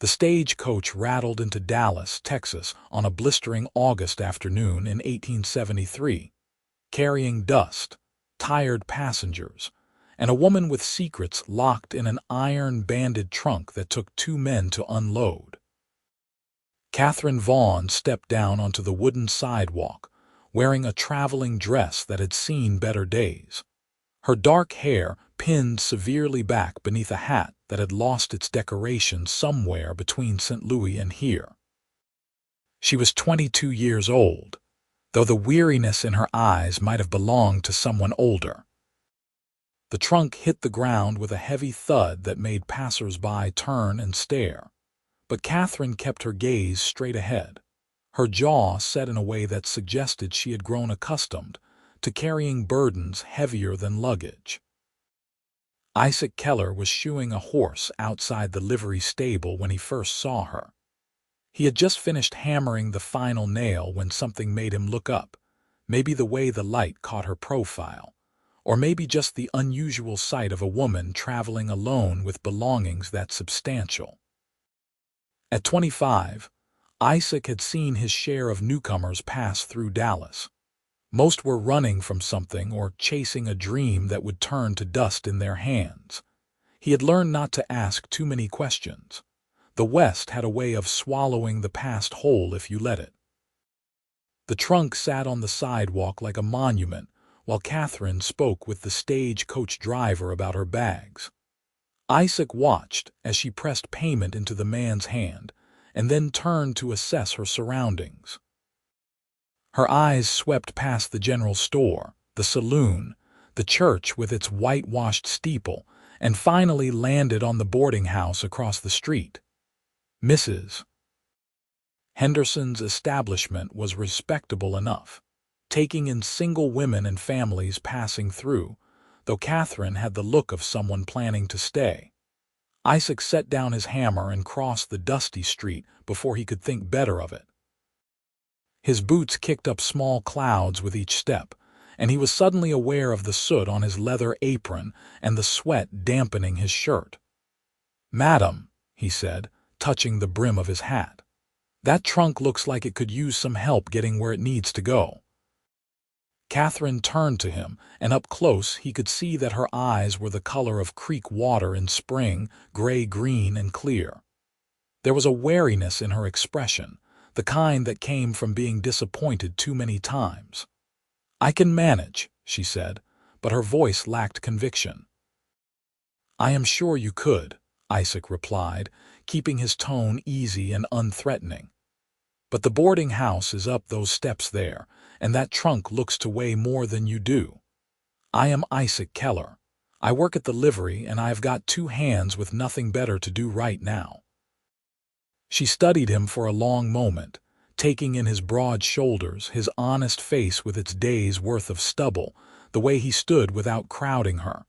The stagecoach rattled into Dallas, Texas, on a blistering August afternoon in 1873, carrying dust, tired passengers, and a woman with secrets locked in an iron-banded trunk that took 2 men to unload. Katherine Vaughn stepped down onto the wooden sidewalk, wearing a traveling dress that had seen better days. Her dark hair pinned severely back beneath a hat that had lost its decoration somewhere between St. Louis and here. She was 22 years old, though the weariness in her eyes might have belonged to someone older. The trunk hit the ground with a heavy thud that made passers-by turn and stare, but Katherine kept her gaze straight ahead, her jaw set in a way that suggested she had grown accustomed to carrying burdens heavier than luggage. Isaac Keller was shoeing a horse outside the livery stable when he first saw her. He had just finished hammering the final nail when something made him look up, maybe the way the light caught her profile, or maybe just the unusual sight of a woman traveling alone with belongings that substantial. At 25, Isaac had seen his share of newcomers pass through Dallas. Most were running from something or chasing a dream that would turn to dust in their hands. He had learned not to ask too many questions. The West had a way of swallowing the past whole if you let it. The trunk sat on the sidewalk like a monument while Katherine spoke with the stagecoach driver about her bags. Isaac watched as she pressed payment into the man's hand and then turned to assess her surroundings. Her eyes swept past the general store, the saloon, the church with its whitewashed steeple, and finally landed on the boarding house across the street. Mrs. Henderson's establishment was respectable enough, taking in single women and families passing through, though Katherine had the look of someone planning to stay. Isaac set down his hammer and crossed the dusty street before he could think better of it. His boots kicked up small clouds with each step, and he was suddenly aware of the soot on his leather apron and the sweat dampening his shirt. "Madam," he said, touching the brim of his hat, "that trunk looks like it could use some help getting where it needs to go." Katherine turned to him, and up close he could see that her eyes were the color of creek water in spring, gray-green and clear. There was a wariness in her expression, the kind that came from being disappointed too many times. "I can manage," she said, but her voice lacked conviction. "I am sure you could," Isaac replied, keeping his tone easy and unthreatening. "But the boarding house is up those steps there, and that trunk looks to weigh more than you do. I am Isaac Keller. I work at the livery, and I have got 2 hands with nothing better to do right now." She studied him for a long moment, taking in his broad shoulders, his honest face with its day's worth of stubble, the way he stood without crowding her.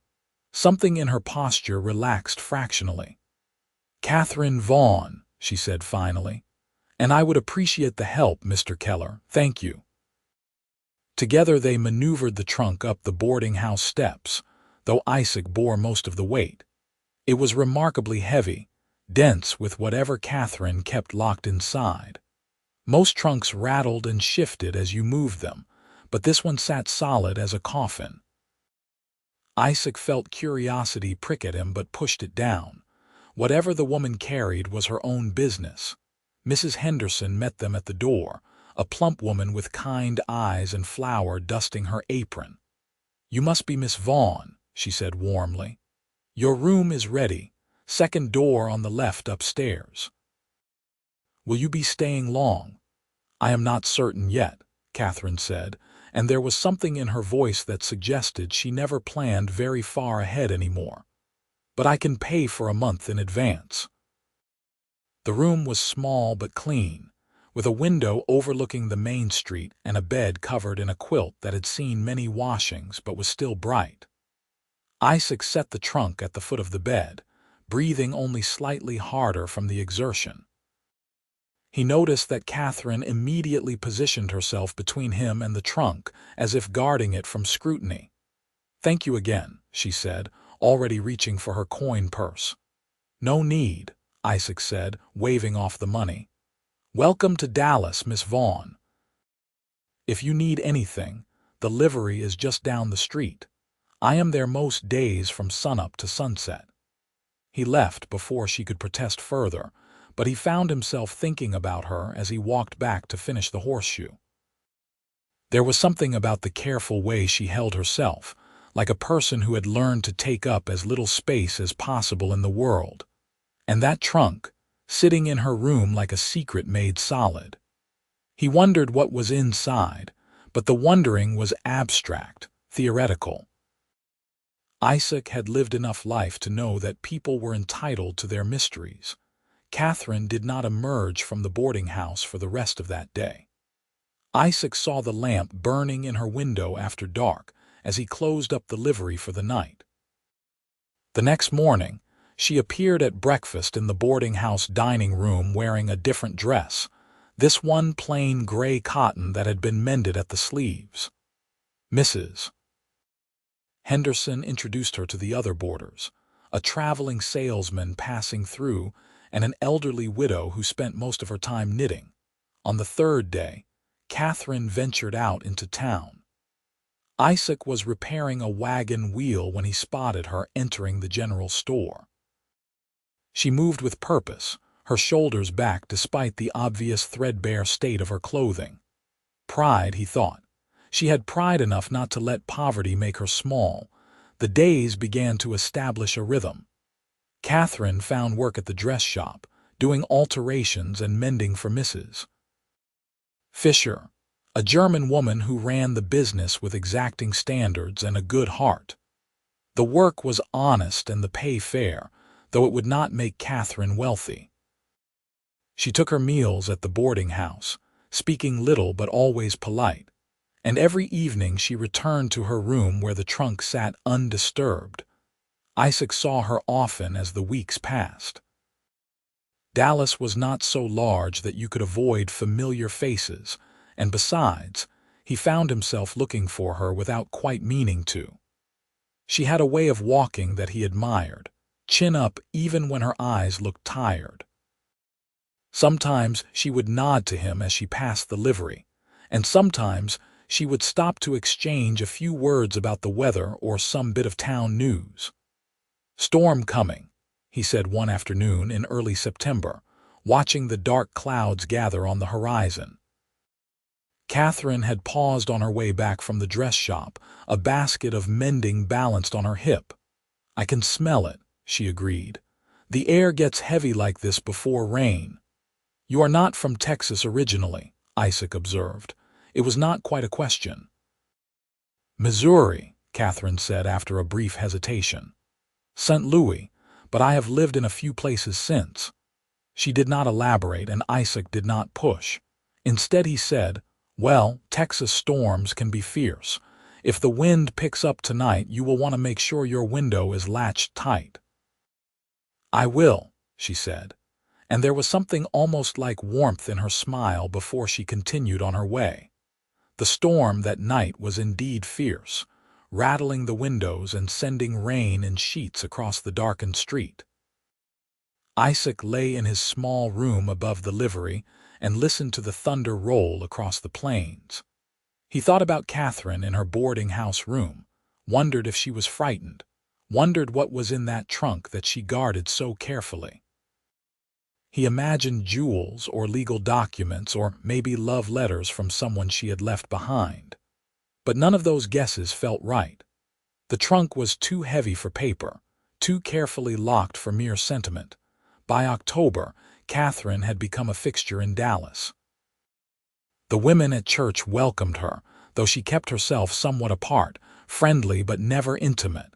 Something in her posture relaxed fractionally. "Katherine Vaughn," she said finally, "and I would appreciate the help, Mr. Keller, thank you." Together they maneuvered the trunk up the boarding house steps, though Isaac bore most of the weight. It was remarkably heavy, dense with whatever Katherine kept locked inside. Most trunks rattled and shifted as you moved them, but this one sat solid as a coffin. Isaac felt curiosity prick at him but pushed it down. Whatever the woman carried was her own business. Mrs. Henderson met them at the door, a plump woman with kind eyes and flour dusting her apron. "You must be Miss Vaughn," she said warmly. "Your room is ready. Second door on the left upstairs." "Will you be staying long?" "I am not certain yet," Katherine said, and there was something in her voice that suggested she never planned very far ahead anymore. "But I can pay for a month in advance." The room was small but clean, with a window overlooking the main street and a bed covered in a quilt that had seen many washings but was still bright. Isaac set the trunk at the foot of the bed, breathing only slightly harder from the exertion. He noticed that Katherine immediately positioned herself between him and the trunk, as if guarding it from scrutiny. "Thank you again," she said, already reaching for her coin purse. "No need," Isaac said, waving off the money. "Welcome to Dallas, Miss Vaughn. If you need anything, the livery is just down the street. I am there most days from sunup to sunset." He left before she could protest further, but he found himself thinking about her as he walked back to finish the horseshoe. There was something about the careful way she held herself, like a person who had learned to take up as little space as possible in the world. And that trunk, sitting in her room like a secret made solid. He wondered what was inside, but the wondering was abstract, theoretical. Isaac had lived enough life to know that people were entitled to their mysteries. Katherine did not emerge from the boarding house for the rest of that day. Isaac saw the lamp burning in her window after dark as he closed up the livery for the night. The next morning, she appeared at breakfast in the boarding house dining room wearing a different dress, this one plain gray cotton that had been mended at the sleeves. Mrs. Henderson introduced her to the other boarders, a traveling salesman passing through and an elderly widow who spent most of her time knitting. On the third day, Katherine ventured out into town. Isaac was repairing a wagon wheel when he spotted her entering the general store. She moved with purpose, her shoulders back despite the obvious threadbare state of her clothing. Pride, he thought. She had pride enough not to let poverty make her small. The days began to establish a rhythm. Katherine found work at the dress shop, doing alterations and mending for Mrs. Fisher, a German woman who ran the business with exacting standards and a good heart. The work was honest and the pay fair, though it would not make Katherine wealthy. She took her meals at the boarding house, speaking little but always polite, and every evening she returned to her room where the trunk sat undisturbed. Isaac saw her often as the weeks passed. Dallas was not so large that you could avoid familiar faces, and besides, he found himself looking for her without quite meaning to. She had a way of walking that he admired, chin up even when her eyes looked tired. Sometimes she would nod to him as she passed the livery, and sometimes she would stop to exchange a few words about the weather or some bit of town news. "Storm coming," he said one afternoon in early September, watching the dark clouds gather on the horizon. Katherine had paused on her way back from the dress shop, a basket of mending balanced on her hip. "I can smell it," she agreed. "The air gets heavy like this before rain." "You are not from Texas originally," Isaac observed. It was not quite a question. "Missouri," Katherine said after a brief hesitation. "St. Louis, but I have lived in a few places since." She did not elaborate, and Isaac did not push. Instead he said, "Well, Texas storms can be fierce. If the wind picks up tonight, you will want to make sure your window is latched tight." "I will," she said, and there was something almost like warmth in her smile before she continued on her way. The storm that night was indeed fierce, rattling the windows and sending rain in sheets across the darkened street. Isaac lay in his small room above the livery and listened to the thunder roll across the plains. He thought about Katherine in her boarding house room, wondered if she was frightened, wondered what was in that trunk that she guarded so carefully. He imagined jewels or legal documents or maybe love letters from someone she had left behind. But none of those guesses felt right. The trunk was too heavy for paper, too carefully locked for mere sentiment. By October, Katherine had become a fixture in Dallas. The women at church welcomed her, though she kept herself somewhat apart, friendly but never intimate.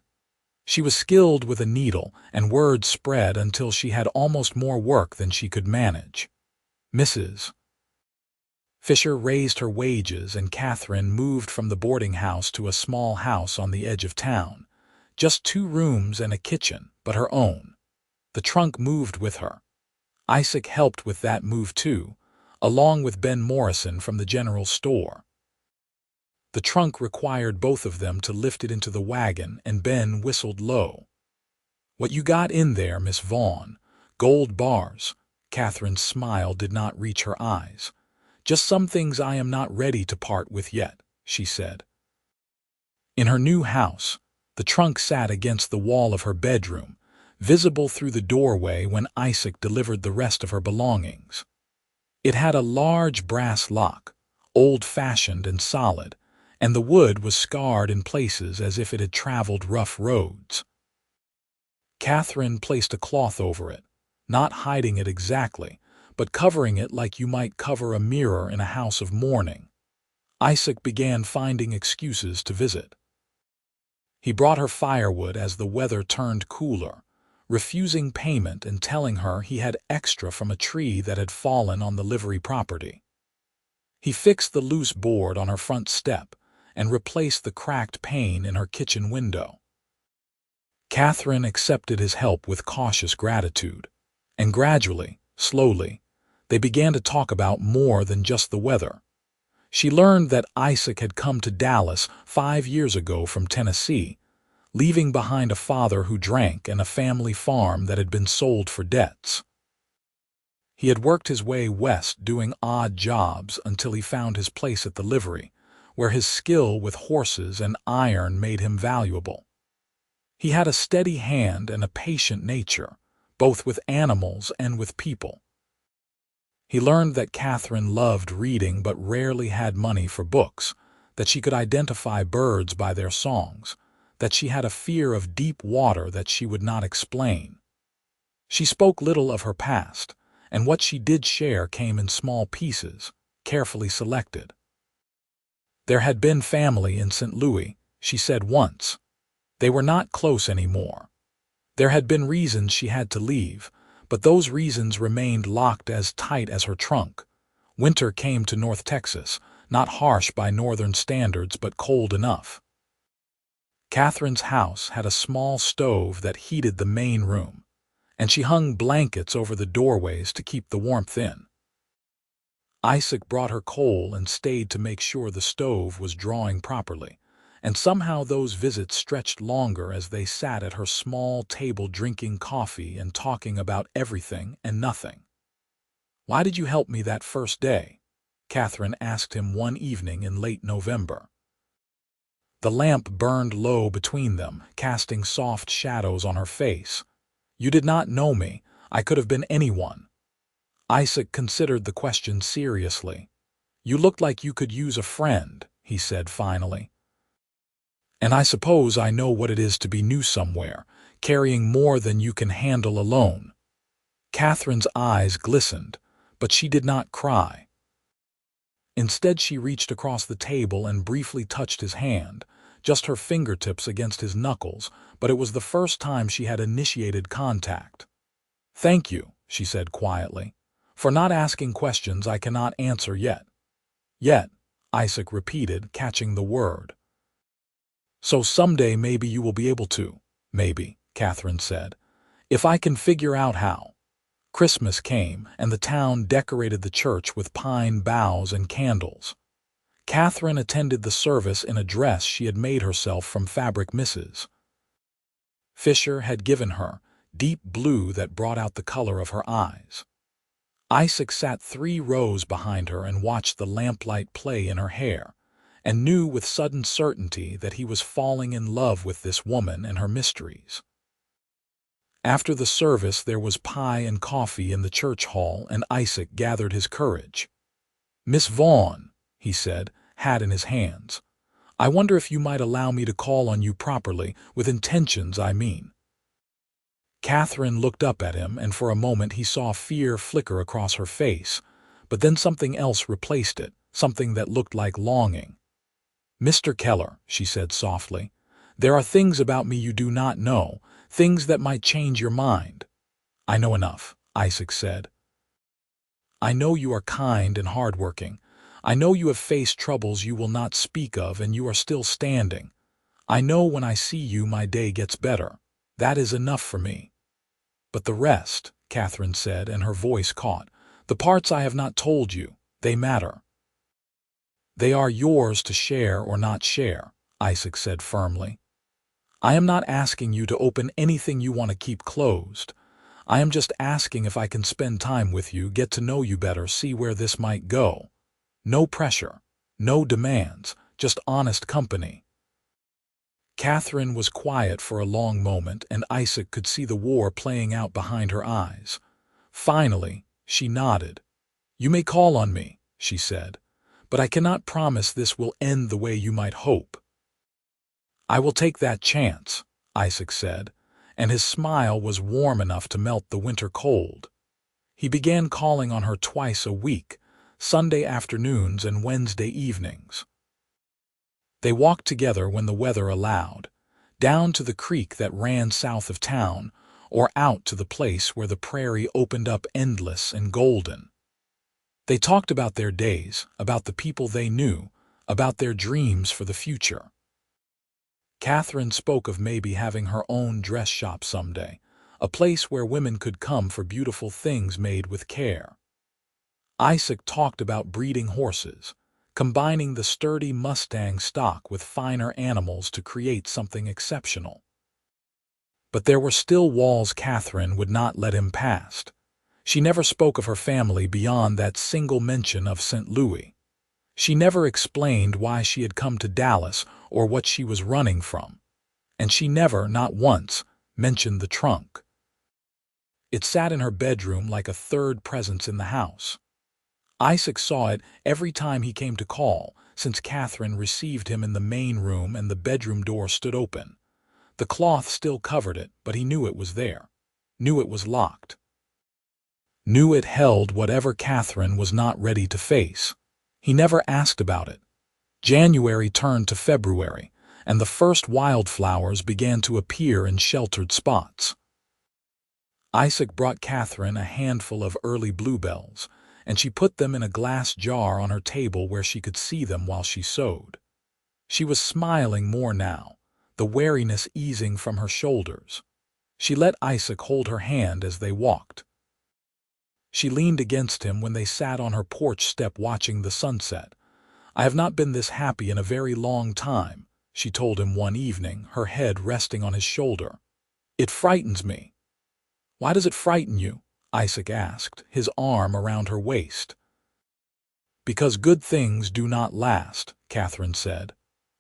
She was skilled with a needle, and word spread until she had almost more work than she could manage. Mrs. Fisher raised her wages, and Katherine moved from the boarding house to a small house on the edge of town. Just 2 rooms and a kitchen, but her own. The trunk moved with her. Isaac helped with that move too, along with Ben Morrison from the general store. The trunk required both of them to lift it into the wagon, and Ben whistled low. "What you got in there, Miss Vaughn? Gold bars. Catherine's smile did not reach her eyes. Just some things I am not ready to part with yet, she said. In her new house, the trunk sat against the wall of her bedroom, visible through the doorway when Isaac delivered the rest of her belongings. It had a large brass lock, old-fashioned and solid, and the wood was scarred in places as if it had traveled rough roads. Catherine placed a cloth over it, not hiding it exactly, but covering it like you might cover a mirror in a house of mourning. Isaac began finding excuses to visit. He brought her firewood as the weather turned cooler, refusing payment and telling her he had extra from a tree that had fallen on the livery property. He fixed the loose board on her front step and replaced the cracked pane in her kitchen window. Catherine accepted his help with cautious gratitude, and gradually, slowly, they began to talk about more than just the weather. She learned that Isaac had come to Dallas 5 years ago from Tennessee, leaving behind a father who drank and a family farm that had been sold for debts. He had worked his way west doing odd jobs until he found his place at the livery, where his skill with horses and iron made him valuable. He had a steady hand and a patient nature, both with animals and with people. He learned that Catherine loved reading but rarely had money for books, that she could identify birds by their songs, that she had a fear of deep water that she would not explain. She spoke little of her past, and what she did share came in small pieces, carefully selected. There had been family in St. Louis, she said once. They were not close anymore. There had been reasons she had to leave, but those reasons remained locked as tight as her trunk. Winter came to North Texas, not harsh by northern standards but cold enough. Catherine's house had a small stove that heated the main room, and she hung blankets over the doorways to keep the warmth in. Isaac brought her coal and stayed to make sure the stove was drawing properly, and somehow those visits stretched longer as they sat at her small table drinking coffee and talking about everything and nothing. "Why did you help me that first day?" Catherine asked him one evening in late November. The lamp burned low between them, casting soft shadows on her face. "You did not know me. I could have been anyone." Isaac considered the question seriously. "You looked like you could use a friend," he said finally. "And I suppose I know what it is to be new somewhere, carrying more than you can handle alone." Catherine's eyes glistened, but she did not cry. Instead, she reached across the table and briefly touched his hand, just her fingertips against his knuckles, but it was the first time she had initiated contact. "Thank you," she said quietly, "for not asking questions I cannot answer yet." "Yet," Isaac repeated, catching the word. "So someday maybe you will be able to." "Maybe," Catherine said, "if I can figure out how." Christmas came, and the town decorated the church with pine boughs and candles. Catherine attended the service in a dress she had made herself from fabric Mrs. Fisher had given her, deep blue that brought out the color of her eyes. Isaac sat 3 rows behind her and watched the lamplight play in her hair, and knew with sudden certainty that he was falling in love with this woman and her mysteries. After the service there was pie and coffee in the church hall, and Isaac gathered his courage. "Miss Vaughn," he said, hat in his hands, "I wonder if you might allow me to call on you properly, with intentions, I mean." Catherine looked up at him, and for a moment he saw fear flicker across her face, but then something else replaced it, something that looked like longing. "Mr. Keller," she said softly, "there are things about me you do not know, things that might change your mind." "I know enough," Isaac said. "I know you are kind and hardworking. I know you have faced troubles you will not speak of and you are still standing. I know when I see you my day gets better. That is enough for me." "But the rest," Catherine said, and her voice caught, "the parts I have not told you, they matter." "They are yours to share or not share," Isaac said firmly. "I am not asking you to open anything you want to keep closed. I am just asking if I can spend time with you, get to know you better, see where this might go. No pressure, no demands, just honest company." Katherine was quiet for a long moment, and Isaac could see the war playing out behind her eyes. Finally, she nodded. "You may call on me," she said, "but I cannot promise this will end the way you might hope." "I will take that chance," Isaac said, and his smile was warm enough to melt the winter cold. He began calling on her twice a week, Sunday afternoons and Wednesday evenings. They walked together when the weather allowed, down to the creek that ran south of town, or out to the place where the prairie opened up endless and golden. They talked about their days, about the people they knew, about their dreams for the future. Katherine spoke of maybe having her own dress shop someday, a place where women could come for beautiful things made with care. Isaac talked about breeding horses, combining the sturdy Mustang stock with finer animals to create something exceptional. But there were still walls Katherine would not let him past. She never spoke of her family beyond that single mention of St. Louis. She never explained why she had come to Dallas or what she was running from. And she never, not once, mentioned the trunk. It sat in her bedroom like a third presence in the house. Isaac saw it every time he came to call, since Katherine received him in the main room and the bedroom door stood open. The cloth still covered it, but he knew it was there. Knew it was locked. Knew it held whatever Katherine was not ready to face. He never asked about it. January turned to February, and the first wildflowers began to appear in sheltered spots. Isaac brought Katherine a handful of early bluebells, and she put them in a glass jar on her table where she could see them while she sewed. She was smiling more now, the wariness easing from her shoulders. She let Isaac hold her hand as they walked. She leaned against him when they sat on her porch step watching the sunset. "I have not been this happy in a very long time," she told him one evening, her head resting on his shoulder. "It frightens me." "Why does it frighten you?" Isaac asked, his arm around her waist. "Because good things do not last," Katherine said.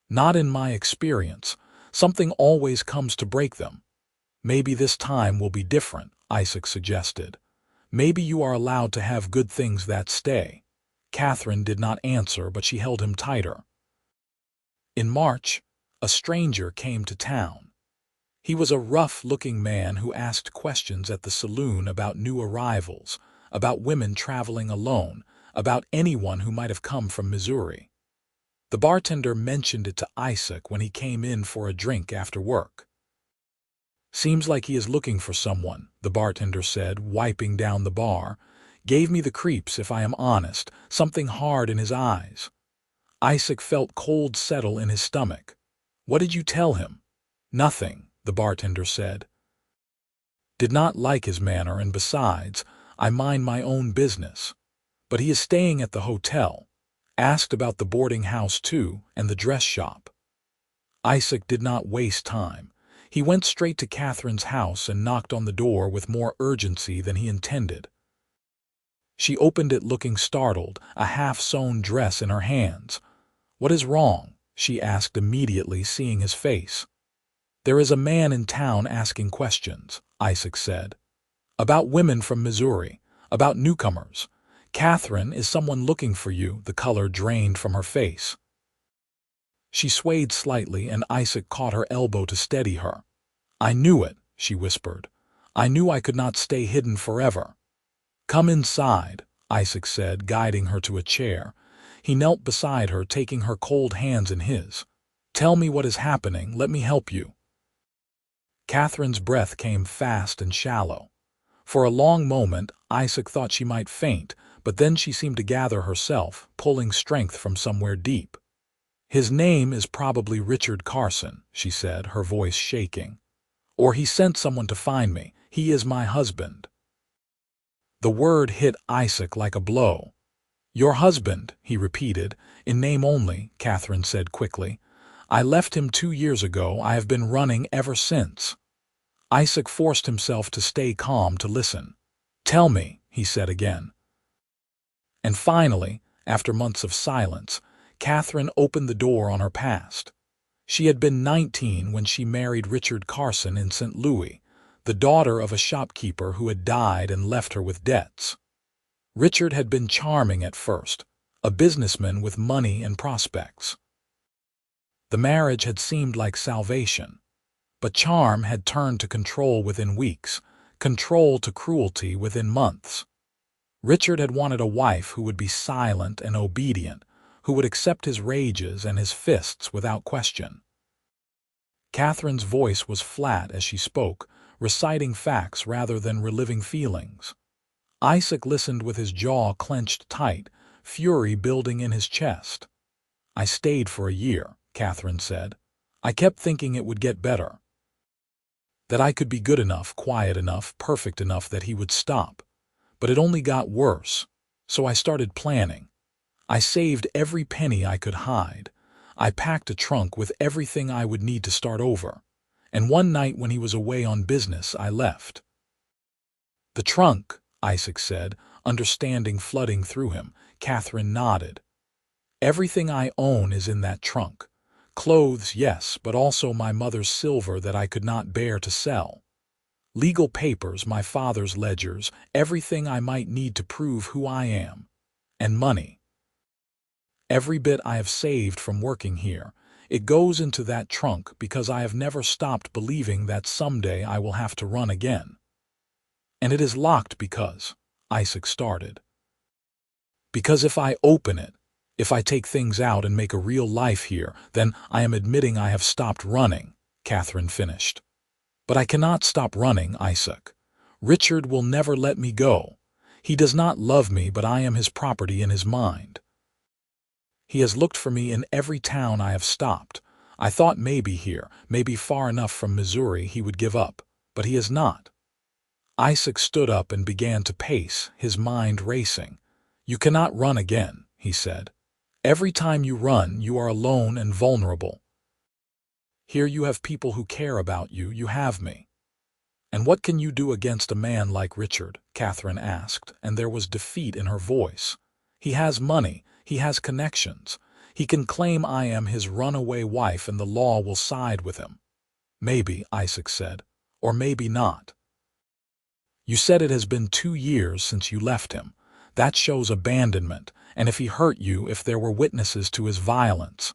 "Not in my experience. Something always comes to break them." "Maybe this time will be different," Isaac suggested. "Maybe you are allowed to have good things that stay." Katherine did not answer, but she held him tighter. In March, a stranger came to town. He was a rough-looking man who asked questions at the saloon about new arrivals, about women traveling alone, about anyone who might have come from Missouri. The bartender mentioned it to Isaac when he came in for a drink after work. "Seems like he is looking for someone," the bartender said, wiping down the bar. "Gave me the creeps, if I am honest, something hard in his eyes." Isaac felt cold settle in his stomach. "What did you tell him?" "Nothing," the bartender said. "Did not like his manner, and besides, I mind my own business. But he is staying at the hotel. Asked about the boarding house too, and the dress shop." Isaac did not waste time. He went straight to Katherine's house and knocked on the door with more urgency than he intended. She opened it looking startled, a half-sewn dress in her hands. "What is wrong?" she asked immediately, seeing his face. "There is a man in town asking questions," Isaac said. "About women from Missouri, about newcomers. Katherine, is someone looking for you?" The color drained from her face. She swayed slightly, and Isaac caught her elbow to steady her. "I knew it," she whispered. "I knew I could not stay hidden forever." "Come inside," Isaac said, guiding her to a chair. He knelt beside her, taking her cold hands in his. "Tell me what is happening. Let me help you." Katherine's breath came fast and shallow. For a long moment, Isaac thought she might faint, but then she seemed to gather herself, pulling strength from somewhere deep. "His name is probably Richard Carson," she said, her voice shaking. "Or he sent someone to find me. He is my husband." The word hit Isaac like a blow. "Your husband," he repeated. "In name only," Katherine said quickly. "I left him 2 years ago. I have been running ever since." Isaac forced himself to stay calm to listen. "Tell me," he said again. And finally, after months of silence, Katherine opened the door on her past. She had been 19 when she married Richard Carson in St. Louis, the daughter of a shopkeeper who had died and left her with debts. Richard had been charming at first, a businessman with money and prospects. The marriage had seemed like salvation, but charm had turned to control within weeks, control to cruelty within months. Richard had wanted a wife who would be silent and obedient, who would accept his rages and his fists without question. Katherine's voice was flat as she spoke, reciting facts rather than reliving feelings. Isaac listened with his jaw clenched tight, fury building in his chest. "I stayed for a year," Katherine said. "I kept thinking it would get better. That I could be good enough, quiet enough, perfect enough that he would stop. But it only got worse. So I started planning. I saved every penny I could hide. I packed a trunk with everything I would need to start over. And one night when he was away on business, I left." "The trunk," Isaac said, understanding flooding through him. Katherine nodded. "Everything I own is in that trunk. Clothes, yes, but also my mother's silver that I could not bear to sell. Legal papers, my father's ledgers, everything I might need to prove who I am. And money. Every bit I have saved from working here, it goes into that trunk because I have never stopped believing that someday I will have to run again. And it is locked because," Isaac started. "Because if I open it, if I take things out and make a real life here, then I am admitting I have stopped running," Katherine finished. "But I cannot stop running, Isaac. Richard will never let me go. He does not love me, but I am his property in his mind. He has looked for me in every town I have stopped. I thought maybe here, maybe far enough from Missouri, he would give up, but he has not." Isaac stood up and began to pace, his mind racing. "You cannot run again," he said. "Every time you run, you are alone and vulnerable. Here you have people who care about you, you have me." "And what can you do against a man like Richard?" Katherine asked, and there was defeat in her voice. "He has money, he has connections. He can claim I am his runaway wife and the law will side with him." "Maybe," Isaac said, "or maybe not. You said it has been 2 years since you left him. That shows abandonment, and if he hurt you, if there were witnesses to his violence."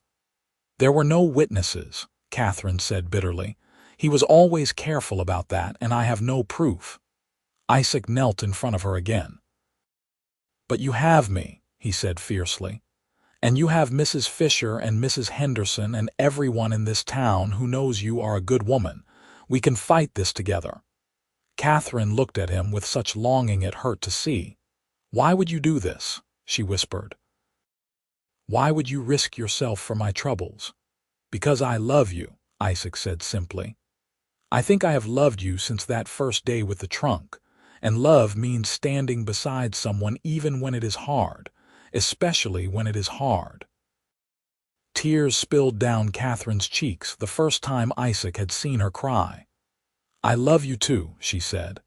"There were no witnesses," Katherine said bitterly. "He was always careful about that, and I have no proof." Isaac knelt in front of her again. "But you have me," he said fiercely. "And you have Mrs. Fisher and Mrs. Henderson and everyone in this town who knows you are a good woman. We can fight this together." Katherine looked at him with such longing it hurt to see. "Why would you do this?" she whispered. "Why would you risk yourself for my troubles?" "Because I love you," Isaac said simply. "I think I have loved you since that first day with the trunk, and love means standing beside someone even when it is hard, especially when it is hard." Tears spilled down Katherine's cheeks the first time Isaac had seen her cry. "I love you too," she said.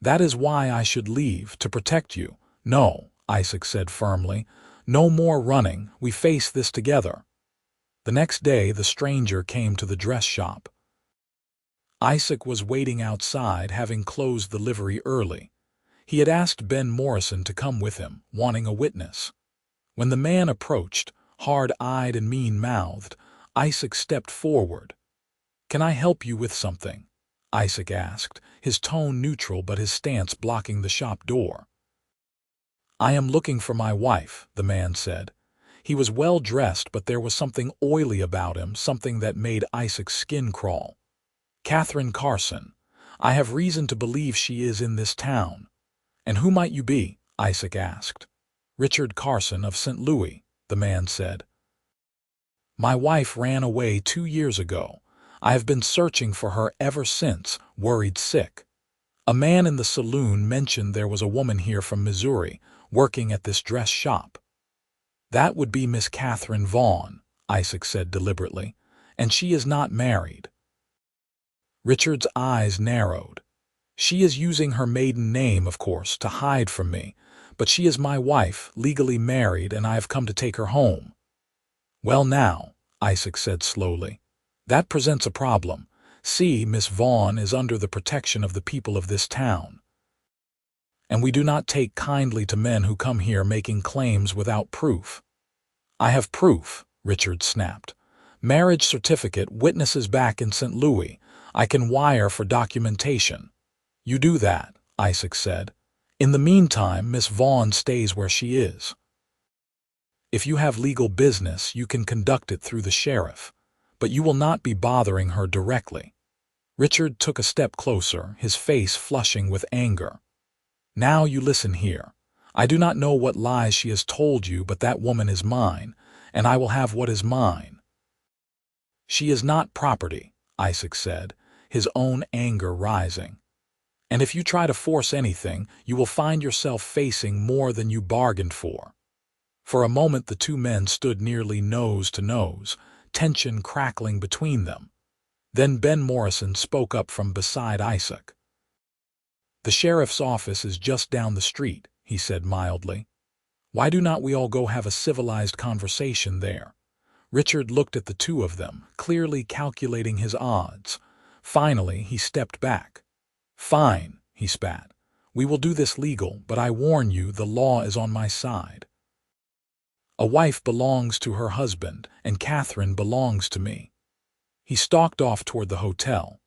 "That is why I should leave, to protect you." "No," Isaac said firmly. "No more running. We face this together." The next day the stranger came to the dress shop. Isaac was waiting outside, having closed the livery early. He had asked Ben Morrison to come with him, wanting a witness. When the man approached, hard-eyed and mean-mouthed, Isaac stepped forward. "Can I help you with something?" Isaac asked, his tone neutral but his stance blocking the shop door. "I am looking for my wife," the man said. He was well dressed, but there was something oily about him, something that made Isaac's skin crawl. "Katherine Carson. I have reason to believe she is in this town." "And who might you be?" Isaac asked. "Richard Carson of St. Louis," the man said. "My wife ran away 2 years ago. I have been searching for her ever since, worried sick. A man in the saloon mentioned there was a woman here from Missouri, working at this dress shop." "That would be Miss Katherine Vaughn," Isaac said deliberately, "and she is not married." Richard's eyes narrowed. She is using her maiden name, of course, to hide from me, but she is my wife, legally married, and I have come to take her home. Well now, Isaac said slowly, that presents a problem. See, Miss Vaughn is under the protection of the people of this town, and we do not take kindly to men who come here making claims without proof. I have proof, Richard snapped. Marriage certificate, witnesses back in St. Louis. I can wire for documentation. You do that, Isaac said. In the meantime, Miss Vaughn stays where she is. If you have legal business, you can conduct it through the sheriff, but you will not be bothering her directly. Richard took a step closer, his face flushing with anger. Now you listen here. I do not know what lies she has told you, but that woman is mine, and I will have what is mine. She is not property, Isaac said, his own anger rising. And if you try to force anything, you will find yourself facing more than you bargained for. For a moment the two men stood nearly nose to nose, tension crackling between them. Then Ben Morrison spoke up from beside Isaac. The sheriff's office is just down the street, he said mildly. Why do not we all go have a civilized conversation there? Richard looked at the two of them, clearly calculating his odds. Finally, he stepped back. Fine, he spat. We will do this legal, but I warn you, the law is on my side. A wife belongs to her husband, and Katherine belongs to me. He stalked off toward the hotel.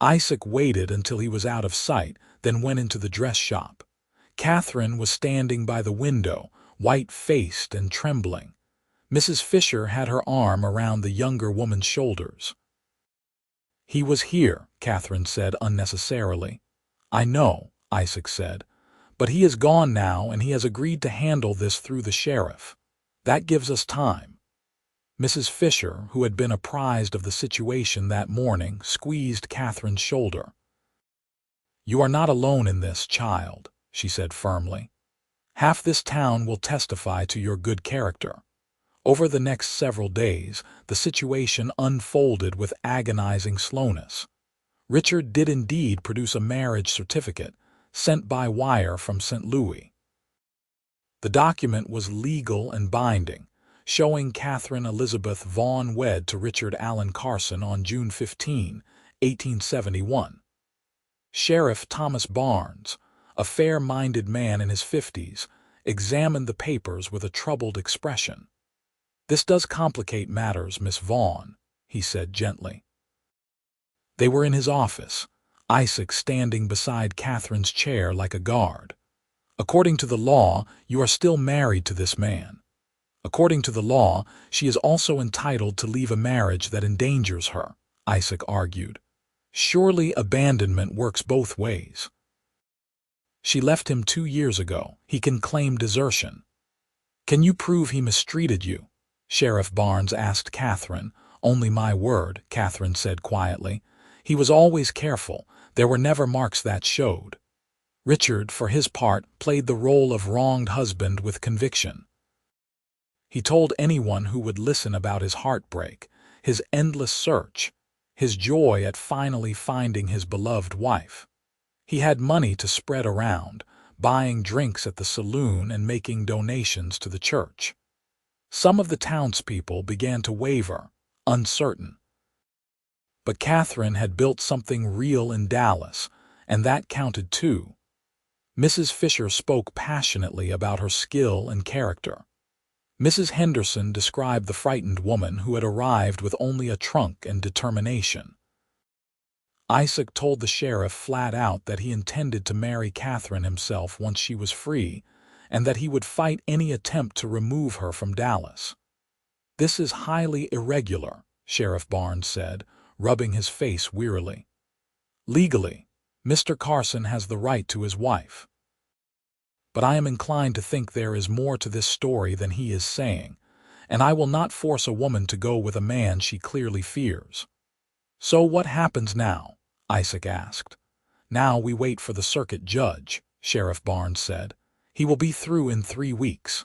Isaac waited until he was out of sight, then went into the dress shop. Katherine was standing by the window, white-faced and trembling. Mrs. Fisher had her arm around the younger woman's shoulders. He was here, Katherine said unnecessarily. I know, Isaac said, but he is gone now and he has agreed to handle this through the sheriff. That gives us time. Mrs. Fisher, who had been apprised of the situation that morning, squeezed Katherine's shoulder. You are not alone in this, child, she said firmly. Half this town will testify to your good character. Over the next several days, the situation unfolded with agonizing slowness. Richard did indeed produce a marriage certificate, sent by wire from St. Louis. The document was legal and binding, showing Katherine Elizabeth Vaughn wed to Richard Allen Carson on June 15, 1871. Sheriff Thomas Barnes, a fair-minded man in his 50s, examined the papers with a troubled expression. This does complicate matters, Miss Vaughn, he said gently. They were in his office, Isaac standing beside Katherine's chair like a guard. According to the law, you are still married to this man. According to the law, she is also entitled to leave a marriage that endangers her, Isaac argued. Surely abandonment works both ways. She left him 2 years ago. He can claim desertion. Can you prove he mistreated you? Sheriff Barnes asked Katherine. Only my word, Katherine said quietly. He was always careful. There were never marks that showed. Richard, for his part, played the role of wronged husband with conviction. He told anyone who would listen about his heartbreak, his endless search, his joy at finally finding his beloved wife. He had money to spread around, buying drinks at the saloon and making donations to the church. Some of the townspeople began to waver, uncertain. But Katherine had built something real in Dallas, and that counted too. Mrs. Fisher spoke passionately about her skill and character. Mrs. Henderson described the frightened woman who had arrived with only a trunk and determination. Isaac told the sheriff flat out that he intended to marry Katherine himself once she was free, and that he would fight any attempt to remove her from Dallas. This is highly irregular, Sheriff Barnes said, rubbing his face wearily. Legally, Mr. Carson has the right to his wife. But I am inclined to think there is more to this story than he is saying, and I will not force a woman to go with a man she clearly fears. So what happens now? Isaac asked. Now we wait for the circuit judge, Sheriff Barnes said. He will be through in 3 weeks.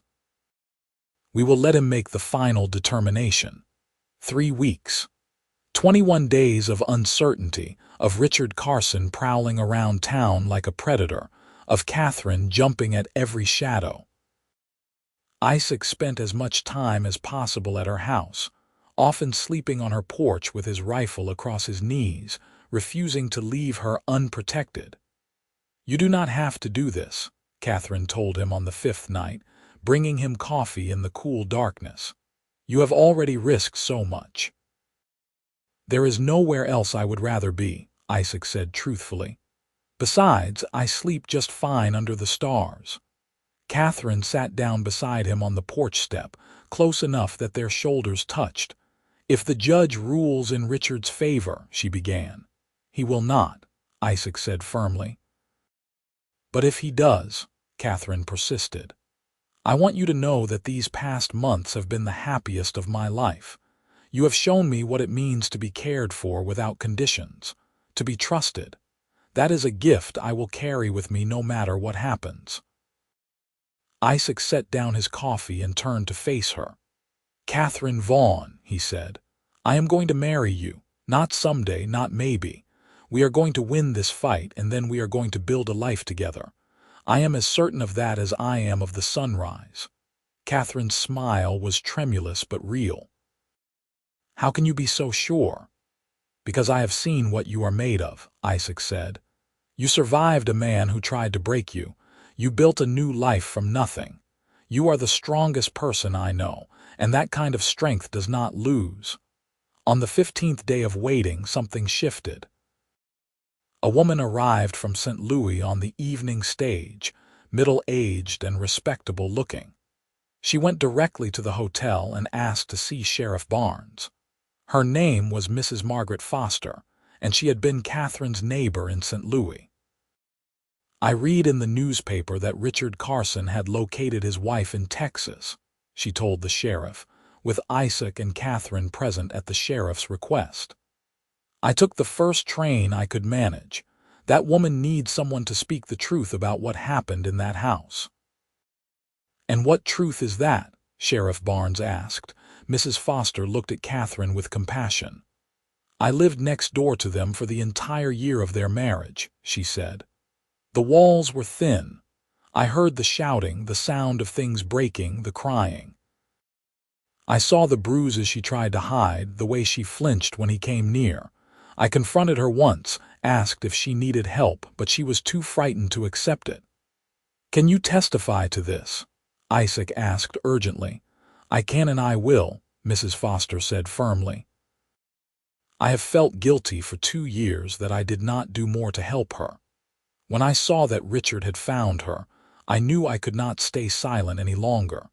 We will let him make the final determination. 3 weeks. 21 days of uncertainty, of Richard Carson prowling around town like a predator, of Katherine jumping at every shadow. Isaac spent as much time as possible at her house, often sleeping on her porch with his rifle across his knees, refusing to leave her unprotected. "You do not have to do this," Katherine told him on the 5th night, bringing him coffee in the cool darkness. "You have already risked so much." "There is nowhere else I would rather be," Isaac said truthfully. "Besides, I sleep just fine under the stars." Katherine sat down beside him on the porch step, close enough that their shoulders touched. "If the judge rules in Richard's favor," she began. "He will not," Isaac said firmly. "But if he does," Katherine persisted. "I want you to know that these past months have been the happiest of my life. You have shown me what it means to be cared for without conditions, to be trusted. That is a gift I will carry with me no matter what happens." Isaac set down his coffee and turned to face her. "Katherine Vaughn," he said, "I am going to marry you, not someday, not maybe. We are going to win this fight, and then we are going to build a life together. I am as certain of that as I am of the sunrise." Katherine's smile was tremulous but real. "How can you be so sure?" "Because I have seen what you are made of," Isaac said. "You survived a man who tried to break you. You built a new life from nothing. You are the strongest person I know, and that kind of strength does not lose." On the 15th day of waiting, something shifted. A woman arrived from St. Louis on the evening stage, middle-aged and respectable-looking. She went directly to the hotel and asked to see Sheriff Barnes. Her name was Mrs. Margaret Foster, and she had been Katherine's neighbor in St. Louis. "I read in the newspaper that Richard Carson had located his wife in Texas," she told the sheriff, with Isaac and Katherine present at the sheriff's request. "I took the first train I could manage. That woman needs someone to speak the truth about what happened in that house." "And what truth is that?" Sheriff Barnes asked. Mrs. Foster looked at Katherine with compassion. "I lived next door to them for the entire year of their marriage," she said. "The walls were thin. I heard the shouting, the sound of things breaking, the crying. I saw the bruises she tried to hide, the way she flinched when he came near. I confronted her once, asked if she needed help, but she was too frightened to accept it." "Can you testify to this?" Isaac asked urgently. "I can and I will," Mrs. Foster said firmly. "I have felt guilty for 2 years that I did not do more to help her. When I saw that Richard had found her, I knew I could not stay silent any longer.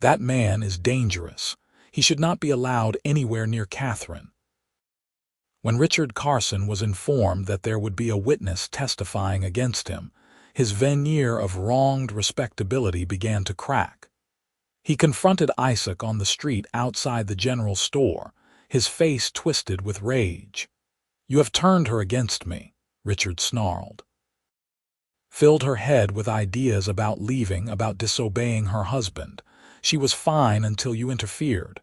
That man is dangerous. He should not be allowed anywhere near Katherine." When Richard Carson was informed that there would be a witness testifying against him, his veneer of wronged respectability began to crack. He confronted Isaac on the street outside the general store, his face twisted with rage. "You have turned her against me," Richard snarled. "Filled her head with ideas about leaving, about disobeying her husband. She was fine until you interfered."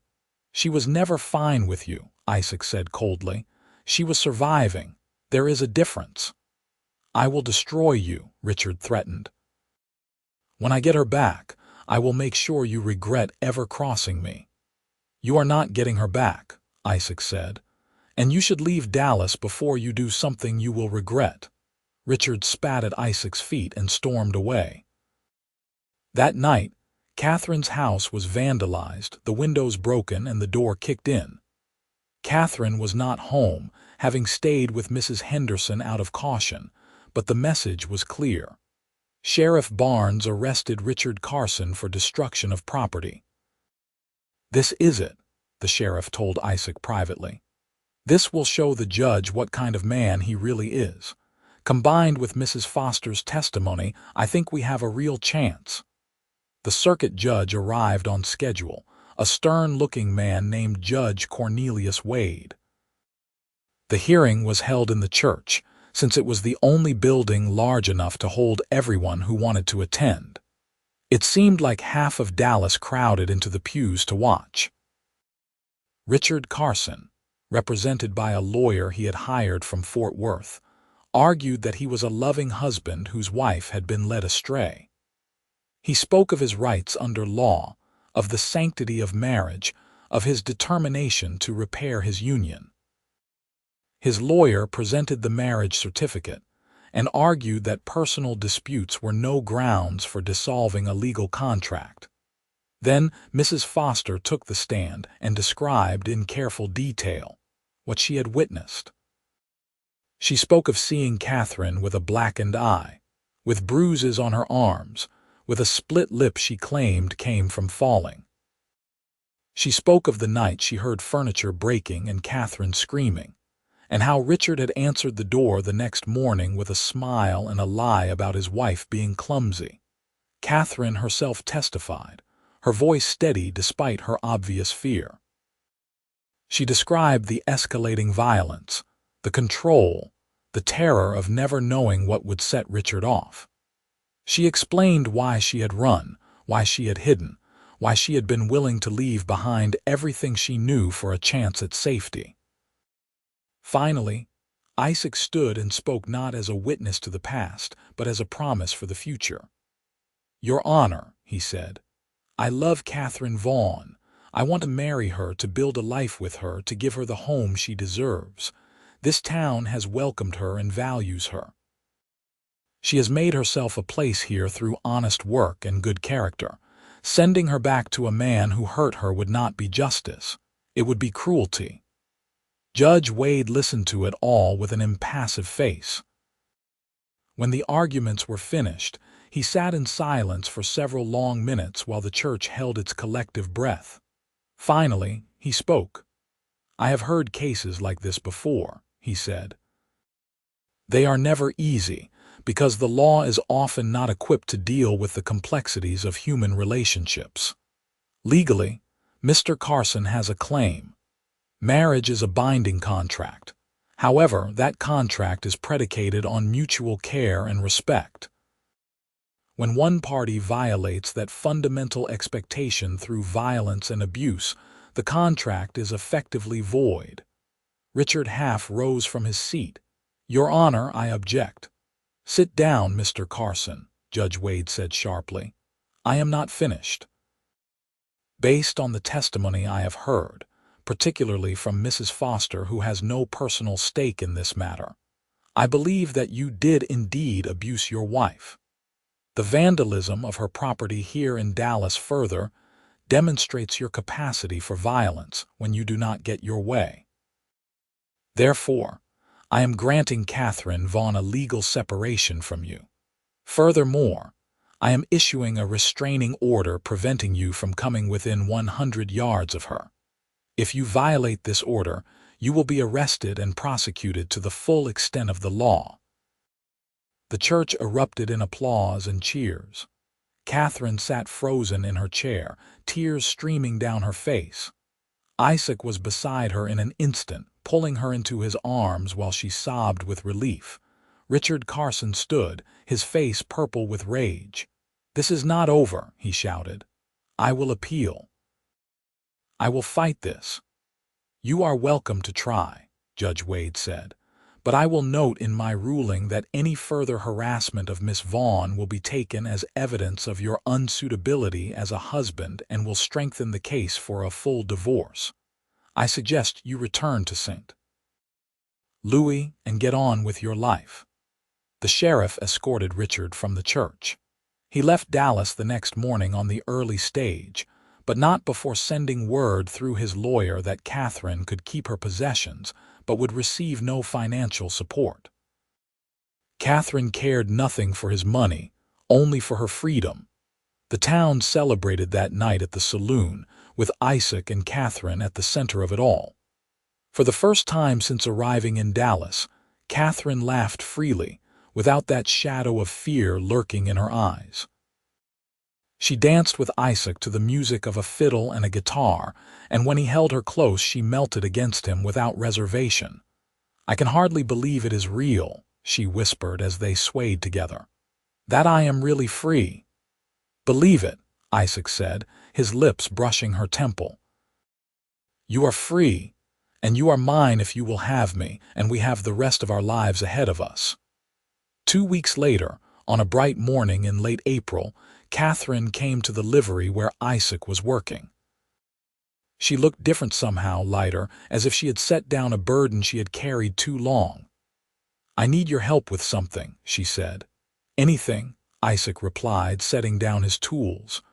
"She was never fine with you," Isaac said coldly. "She was surviving. There is a difference." "I will destroy you," Richard threatened. "When I get her back, I will make sure you regret ever crossing me." "You are not getting her back," Isaac said. "And you should leave Dallas before you do something you will regret." Richard spat at Isaac's feet and stormed away. That night, Katherine's house was vandalized, the windows broken, and the door kicked in. Katherine was not home, having stayed with Mrs. Henderson out of caution, but the message was clear. Sheriff Barnes arrested Richard Carson for destruction of property. "This is it," the sheriff told Isaac privately. "This will show the judge what kind of man he really is. Combined with Mrs. Foster's testimony, I think we have a real chance." The circuit judge arrived on schedule, a stern-looking man named Judge Cornelius Wade. The hearing was held in the church, since it was the only building large enough to hold everyone who wanted to attend. It seemed like half of Dallas crowded into the pews to watch. Richard Carson, represented by a lawyer he had hired from Fort Worth, argued that he was a loving husband whose wife had been led astray. He spoke of his rights under law, of the sanctity of marriage, of his determination to repair his union. His lawyer presented the marriage certificate and argued that personal disputes were no grounds for dissolving a legal contract. Then Mrs. Foster took the stand and described in careful detail what she had witnessed. She spoke of seeing Katherine with a blackened eye, with bruises on her arms, with a split lip she claimed came from falling. She spoke of the night she heard furniture breaking and Katherine screaming, and how Richard had answered the door the next morning with a smile and a lie about his wife being clumsy. Katherine herself testified, her voice steady despite her obvious fear. She described the escalating violence, the control, the terror of never knowing what would set Richard off. She explained why she had run, why she had hidden, why she had been willing to leave behind everything she knew for a chance at safety. Finally, Isaac stood and spoke not as a witness to the past, but as a promise for the future. "Your Honor," he said, "I love Katherine Vaughn. I want to marry her, to build a life with her, to give her the home she deserves. This town has welcomed her and values her. She has made herself a place here through honest work and good character. Sending her back to a man who hurt her would not be justice. It would be cruelty." Judge Wade listened to it all with an impassive face. When the arguments were finished, he sat in silence for several long minutes while the church held its collective breath. Finally, he spoke. "I have heard cases like this before," he said. "They are never easy, because the law is often not equipped to deal with the complexities of human relationships. Legally, Mr. Carson has a claim. Marriage is a binding contract. However, that contract is predicated on mutual care and respect. When one party violates that fundamental expectation through violence and abuse, the contract is effectively void." Richard half rose from his seat. "Your Honor, I object." "Sit down, Mr. Carson," Judge Wade said sharply. "I am not finished. Based on the testimony I have heard, particularly from Mrs. Foster, who has no personal stake in this matter, I believe that you did indeed abuse your wife. The vandalism of her property here in Dallas further demonstrates your capacity for violence when you do not get your way. Therefore, I am granting Katherine Vaughn a legal separation from you. Furthermore, I am issuing a restraining order preventing you from coming within 100 yards of her. If you violate this order, you will be arrested and prosecuted to the full extent of the law." The church erupted in applause and cheers. Katherine sat frozen in her chair, tears streaming down her face. Isaac was beside her in an instant, pulling her into his arms while she sobbed with relief. Richard Carson stood, his face purple with rage. "This is not over," he shouted. "I will appeal. I will fight this." "You are welcome to try," Judge Wade said, "but I will note in my ruling that any further harassment of Miss Vaughn will be taken as evidence of your unsuitability as a husband and will strengthen the case for a full divorce. I suggest you return to St. Louis and get on with your life." The sheriff escorted Richard from the church. He left Dallas the next morning on the early stage, but not before sending word through his lawyer that Katherine could keep her possessions but would receive no financial support. Katherine cared nothing for his money, only for her freedom. The town celebrated that night at the saloon, with Isaac and Katherine at the center of it all. For the first time since arriving in Dallas, Katherine laughed freely, without that shadow of fear lurking in her eyes. She danced with Isaac to the music of a fiddle and a guitar, and when he held her close she melted against him without reservation. "I can hardly believe it is real," she whispered as they swayed together. "That I am really free." "Believe it," Isaac said, his lips brushing her temple. "You are free, And you are mine if you will have me, and we have the rest of our lives ahead of us." 2 weeks later, on a bright morning in late April, Katherine came to the livery where Isaac was working. She looked different somehow, lighter, as if she had set down a burden she had carried too long. "I need your help with something," she said. "Anything," Isaac replied, setting down his tools.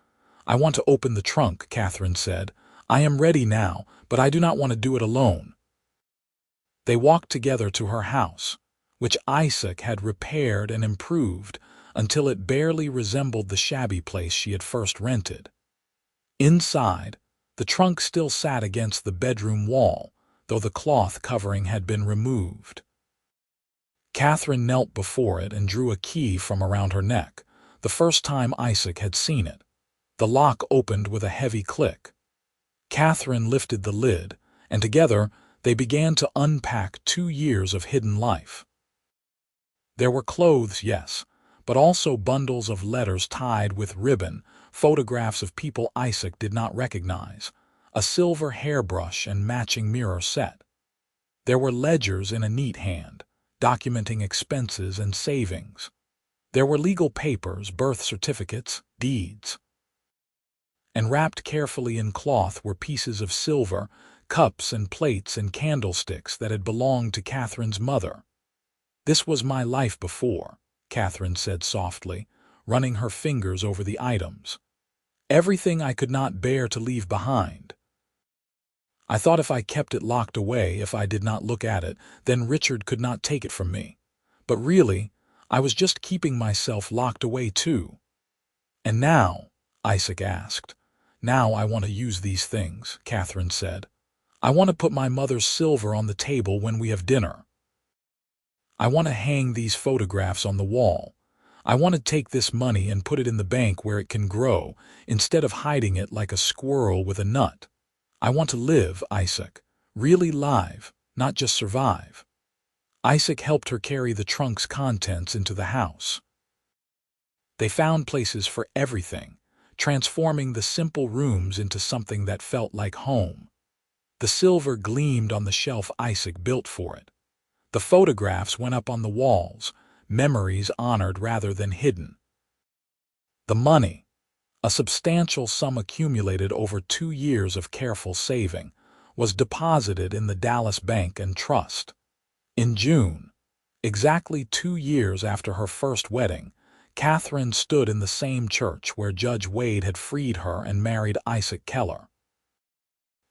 "I want to open the trunk," Katherine said. "I am ready now, but I do not want to do it alone." They walked together to her house, which Isaac had repaired and improved until it barely resembled the shabby place she had first rented. Inside, the trunk still sat against the bedroom wall, though the cloth covering had been removed. Katherine knelt before it and drew a key from around her neck, the first time Isaac had seen it. The lock opened with a heavy click. Katherine lifted the lid, and together they began to unpack 2 years of hidden life. There were clothes, yes, but also bundles of letters tied with ribbon, photographs of people Isaac did not recognize, a silver hairbrush and matching mirror set. There were ledgers in a neat hand, documenting expenses and savings. There were legal papers, birth certificates, deeds. And wrapped carefully in cloth were pieces of silver, cups and plates and candlesticks that had belonged to Katherine's mother. "This was my life before," Katherine said softly, running her fingers over the items. "Everything I could not bear to leave behind. I thought if I kept it locked away, if I did not look at it, then Richard could not take it from me. But really, I was just keeping myself locked away too." "And now?" Isaac asked. "Now I want to use these things," Katherine said. "I want to put my mother's silver on the table when we have dinner. I want to hang these photographs on the wall. I want to take this money and put it in the bank where it can grow, instead of hiding it like a squirrel with a nut. I want to live, Isaac, really live, not just survive." Isaac helped her carry the trunk's contents into the house. They found places for everything, transforming the simple rooms into something that felt like home. The silver gleamed on the shelf Isaac built for it. The photographs went up on the walls, memories honored rather than hidden. The money, a substantial sum accumulated over 2 years of careful saving, was deposited in the Dallas Bank and Trust. In June, exactly 2 years after her first wedding, Katherine stood in the same church where Judge Wade had freed her and married Isaac Keller.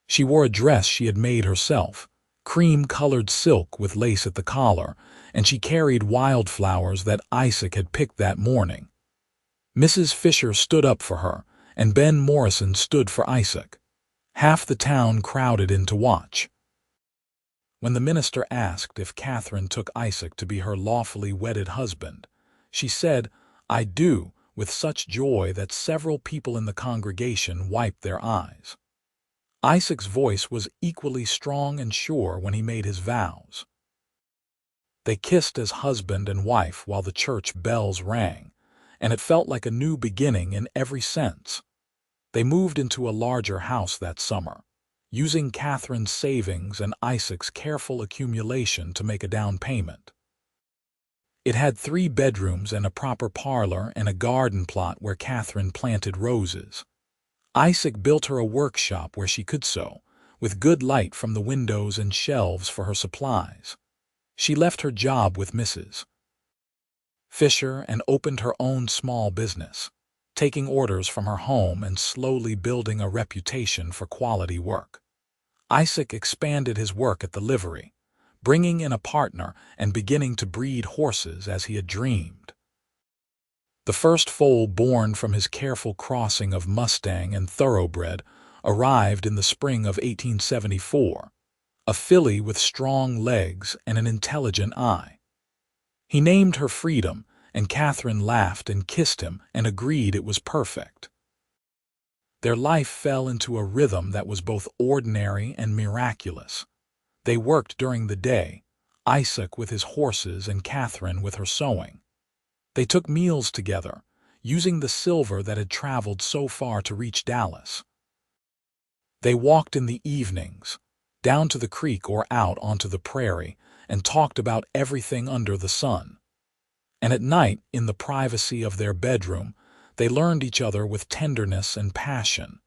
She wore a dress she had made herself, cream-colored silk with lace at the collar, and she carried wildflowers that Isaac had picked that morning. Mrs. Fisher stood up for her, and Ben Morrison stood for Isaac. Half the town crowded in to watch. When the minister asked if Katherine took Isaac to be her lawfully wedded husband, she said, "I do," with such joy that several people in the congregation wiped their eyes. Isaac's voice was equally strong and sure when he made his vows. They kissed as husband and wife while the church bells rang, and it felt like a new beginning in every sense. They moved into a larger house that summer, using Katherine's savings and Isaac's careful accumulation to make a down payment. It had 3 bedrooms and a proper parlor and a garden plot where Katherine planted roses. Isaac built her a workshop where she could sew, with good light from the windows and shelves for her supplies. She left her job with Mrs. Fisher and opened her own small business, taking orders from her home and slowly building a reputation for quality work. Isaac expanded his work at the livery, bringing in a partner and beginning to breed horses as he had dreamed. The first foal born from his careful crossing of Mustang and Thoroughbred arrived in the spring of 1874, a filly with strong legs and an intelligent eye. He named her Freedom, and Katherine laughed and kissed him and agreed it was perfect. Their life fell into a rhythm that was both ordinary and miraculous. They worked during the day, Isaac with his horses and Katherine with her sewing. They took meals together, using the silver that had traveled so far to reach Dallas. They walked in the evenings, down to the creek or out onto the prairie, and talked about everything under the sun. And at night, in the privacy of their bedroom, they learned each other with tenderness and passion,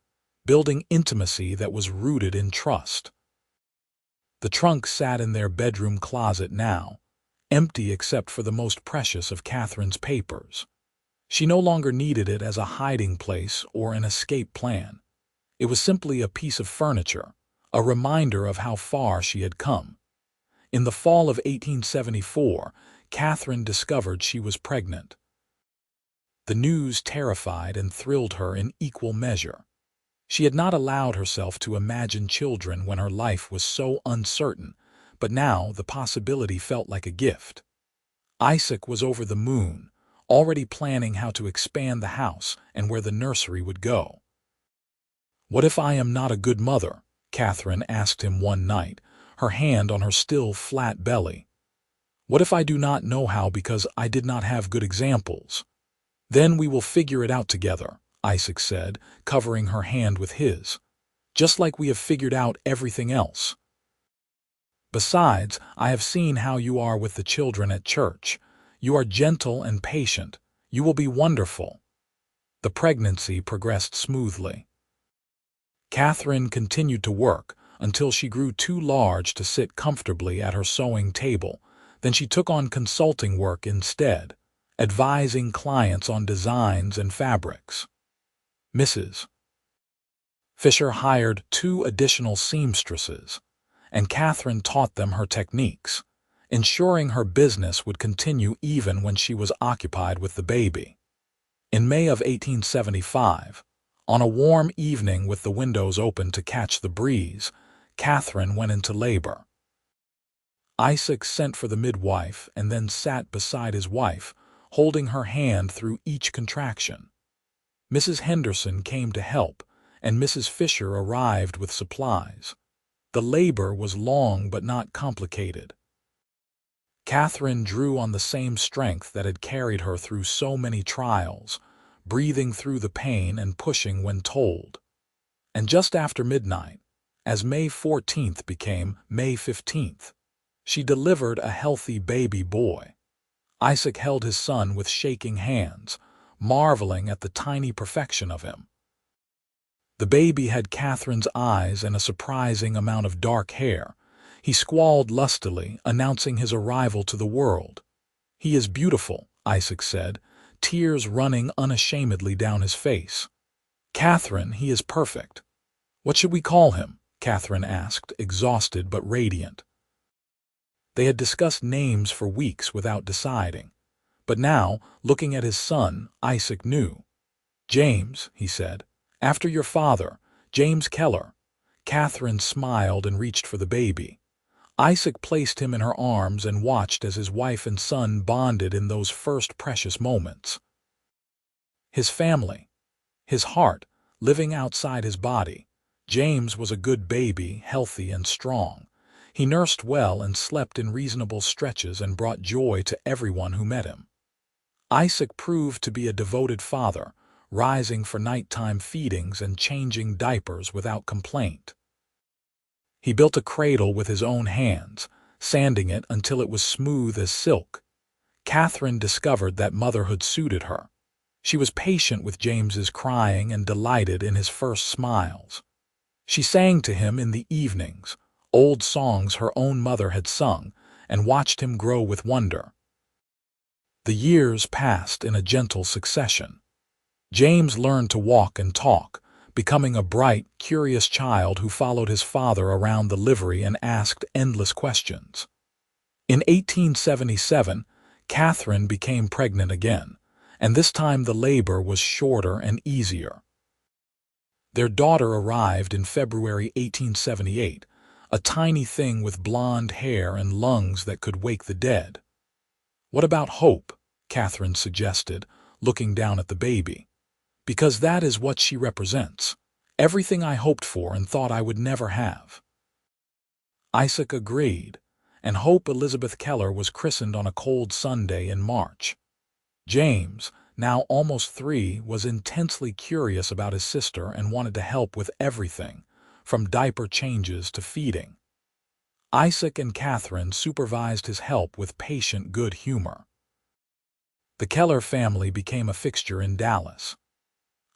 building intimacy that was rooted in trust. The trunk sat in their bedroom closet now, empty except for the most precious of Katherine's papers. She no longer needed it as a hiding place or an escape plan. It was simply a piece of furniture, a reminder of how far she had come. In the fall of 1874, Katherine discovered she was pregnant. The news terrified and thrilled her in equal measure. She had not allowed herself to imagine children when her life was so uncertain, but now the possibility felt like a gift. Isaac was over the moon, already planning how to expand the house and where the nursery would go. "What if I am not a good mother?" Katherine asked him one night, her hand on her still flat belly. "What if I do not know how because I did not have good examples?" "Then we will figure it out together," Isaac said, covering her hand with his, "just like we have figured out everything else. Besides, I have seen how you are with the children at church. You are gentle and patient. You will be wonderful." The pregnancy progressed smoothly. Katherine continued to work until she grew too large to sit comfortably at her sewing table. Then she took on consulting work instead, advising clients on designs and fabrics. Mrs. Fisher hired 2 additional seamstresses, and Katherine taught them her techniques, ensuring her business would continue even when she was occupied with the baby. In May of 1875, on a warm evening with the windows open to catch the breeze, Katherine went into labor. Isaac sent for the midwife and then sat beside his wife, holding her hand through each contraction. Mrs. Henderson came to help, and Mrs. Fisher arrived with supplies. The labor was long but not complicated. Katherine drew on the same strength that had carried her through so many trials, breathing through the pain and pushing when told. And just after midnight, as May 14th became May 15th, she delivered a healthy baby boy. Isaac held his son with shaking hands, marveling at the tiny perfection of him. The baby had Katherine's eyes and a surprising amount of dark hair. He squalled lustily, announcing his arrival to the world. "He is beautiful," Isaac said, tears running unashamedly down his face. "Katherine, he is perfect." "What should we call him?" Katherine asked, exhausted but radiant. They had discussed names for weeks without deciding. But now, looking at his son, Isaac knew. "James," he said, "after your father, James Keller." Katherine smiled and reached for the baby. Isaac placed him in her arms and watched as his wife and son bonded in those first precious moments. His family, his heart, living outside his body. James was a good baby, healthy and strong. He nursed well and slept in reasonable stretches and brought joy to everyone who met him. Isaac proved to be a devoted father, rising for nighttime feedings and changing diapers without complaint. He built a cradle with his own hands, sanding it until it was smooth as silk. Katherine discovered that motherhood suited her. She was patient with James's crying and delighted in his first smiles. She sang to him in the evenings, old songs her own mother had sung, and watched him grow with wonder. The years passed in a gentle succession. James learned to walk and talk, becoming a bright, curious child who followed his father around the livery and asked endless questions. In 1877, Katherine became pregnant again, and this time the labor was shorter and easier. Their daughter arrived in February 1878, a tiny thing with blonde hair and lungs that could wake the dead. "What about hope?" Katherine suggested, looking down at the baby. "Because that is what she represents. Everything I hoped for and thought I would never have." Isaac agreed, and Hope Elizabeth Keller was christened on a cold Sunday in March. James, now almost 3, was intensely curious about his sister and wanted to help with everything, from diaper changes to feeding. Isaac and Katherine supervised his help with patient good humor. The Keller family became a fixture in Dallas.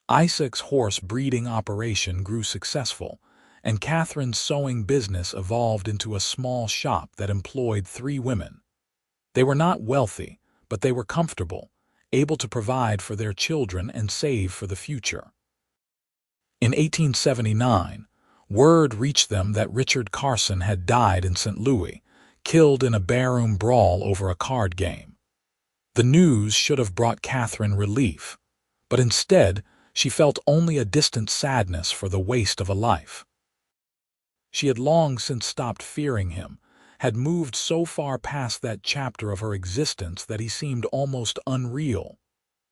Isaac's horse breeding operation grew successful, and Katherine's sewing business evolved into a small shop that employed 3 women. They were not wealthy, but they were comfortable, able to provide for their children and save for the future. In 1879, word reached them that Richard Carson had died in St. Louis, killed in a barroom brawl over a card game. The news should have brought Katherine relief, but instead she felt only a distant sadness for the waste of a life. She had long since stopped fearing him, had moved so far past that chapter of her existence that he seemed almost unreal.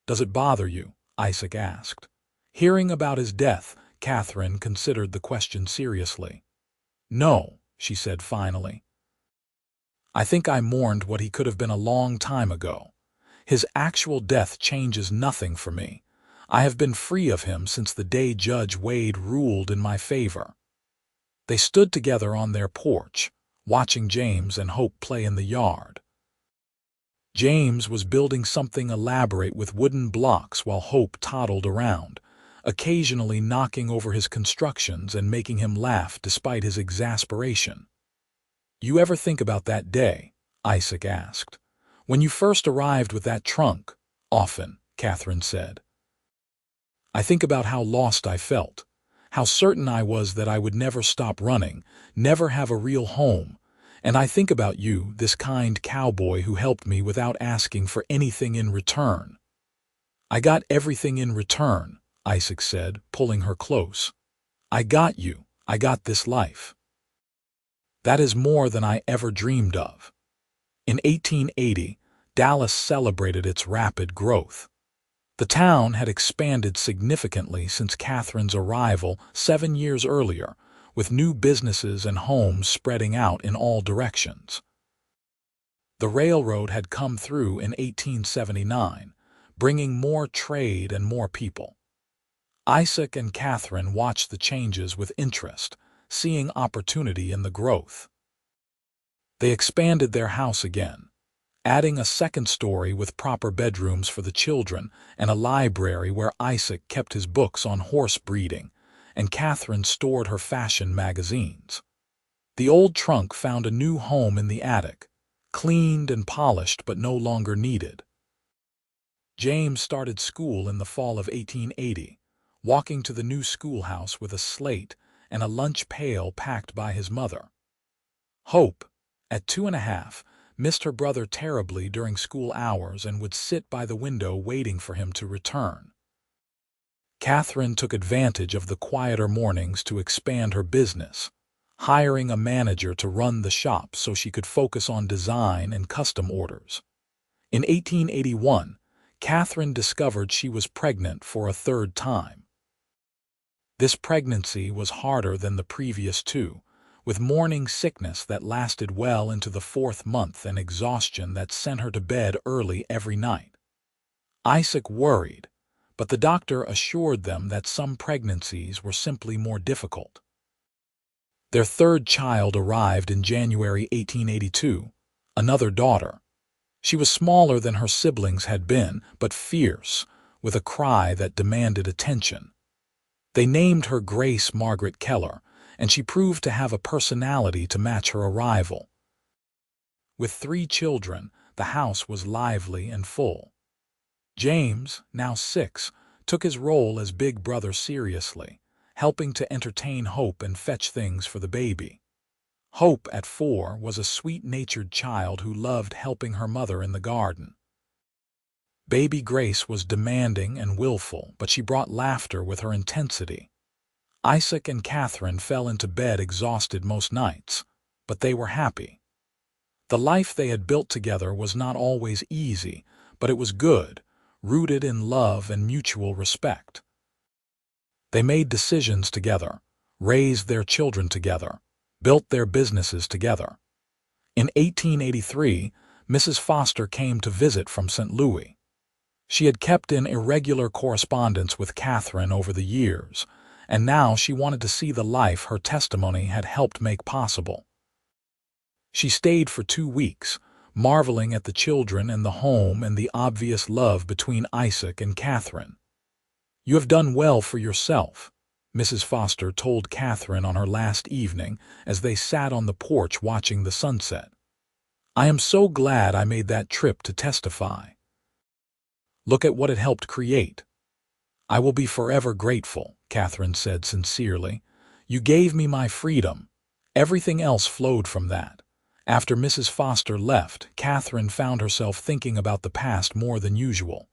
"Does it bother you?" Isaac asked. Hearing about his death, Katherine considered the question seriously. "No," she said finally. "I think I mourned what he could have been a long time ago. His actual death changes nothing for me. I have been free of him since the day Judge Wade ruled in my favor." They stood together on their porch, watching James and Hope play in the yard. James was building something elaborate with wooden blocks while Hope toddled around, occasionally knocking over his constructions and making him laugh despite his exasperation. "You ever think about that day?" Isaac asked. "When you first arrived with that trunk?" "Often," Katherine said. "I think about how lost I felt, how certain I was that I would never stop running, never have a real home. And I think about you, this kind cowboy who helped me without asking for anything in return." "I got everything in return," Isaac said, pulling her close. "I got you. I got this life. That is more than I ever dreamed of." In 1880, Dallas celebrated its rapid growth. The town had expanded significantly since Katherine's arrival 7 years earlier, with new businesses and homes spreading out in all directions. The railroad had come through in 1879, bringing more trade and more people. Isaac and Katherine watched the changes with interest, seeing opportunity in the growth. They expanded their house again, adding a second story with proper bedrooms for the children and a library where Isaac kept his books on horse breeding, and Katherine stored her fashion magazines. The old trunk found a new home in the attic, cleaned and polished but no longer needed. James started school in the fall of 1880, walking to the new schoolhouse with a slate and a lunch pail packed by his mother. Hope, at 2.5, missed her brother terribly during school hours and would sit by the window waiting for him to return. Katherine took advantage of the quieter mornings to expand her business, hiring a manager to run the shop so she could focus on design and custom orders. In 1881, Katherine discovered she was pregnant for a 3rd time. This pregnancy was harder than the previous 2, with morning sickness that lasted well into the 4th month and exhaustion that sent her to bed early every night. Isaac worried, but the doctor assured them that some pregnancies were simply more difficult. Their 3rd child arrived in January 1882, another daughter. She was smaller than her siblings had been, but fierce, with a cry that demanded attention. They named her Grace Margaret Keller, and she proved to have a personality to match her arrival. With 3 children, the house was lively and full. James, now 6, took his role as big brother seriously, helping to entertain Hope and fetch things for the baby. Hope, at 4, was a sweet-natured child who loved helping her mother in the garden. Baby Grace was demanding and willful, but she brought laughter with her intensity. Isaac and Katherine fell into bed exhausted most nights, but they were happy. The life they had built together was not always easy, but it was good, rooted in love and mutual respect. They made decisions together, raised their children together, built their businesses together. In 1883, Mrs. Foster came to visit from St. Louis. She had kept in irregular correspondence with Katherine over the years, and now she wanted to see the life her testimony had helped make possible. She stayed for 2 weeks, marveling at the children and the home and the obvious love between Isaac and Katherine. "You have done well for yourself," Mrs. Foster told Katherine on her last evening as they sat on the porch watching the sunset. "I am so glad I made that trip to testify. Look at what it helped create." "I will be forever grateful," Katherine said sincerely. "You gave me my freedom. Everything else flowed from that." After Mrs. Foster left, Katherine found herself thinking about the past more than usual.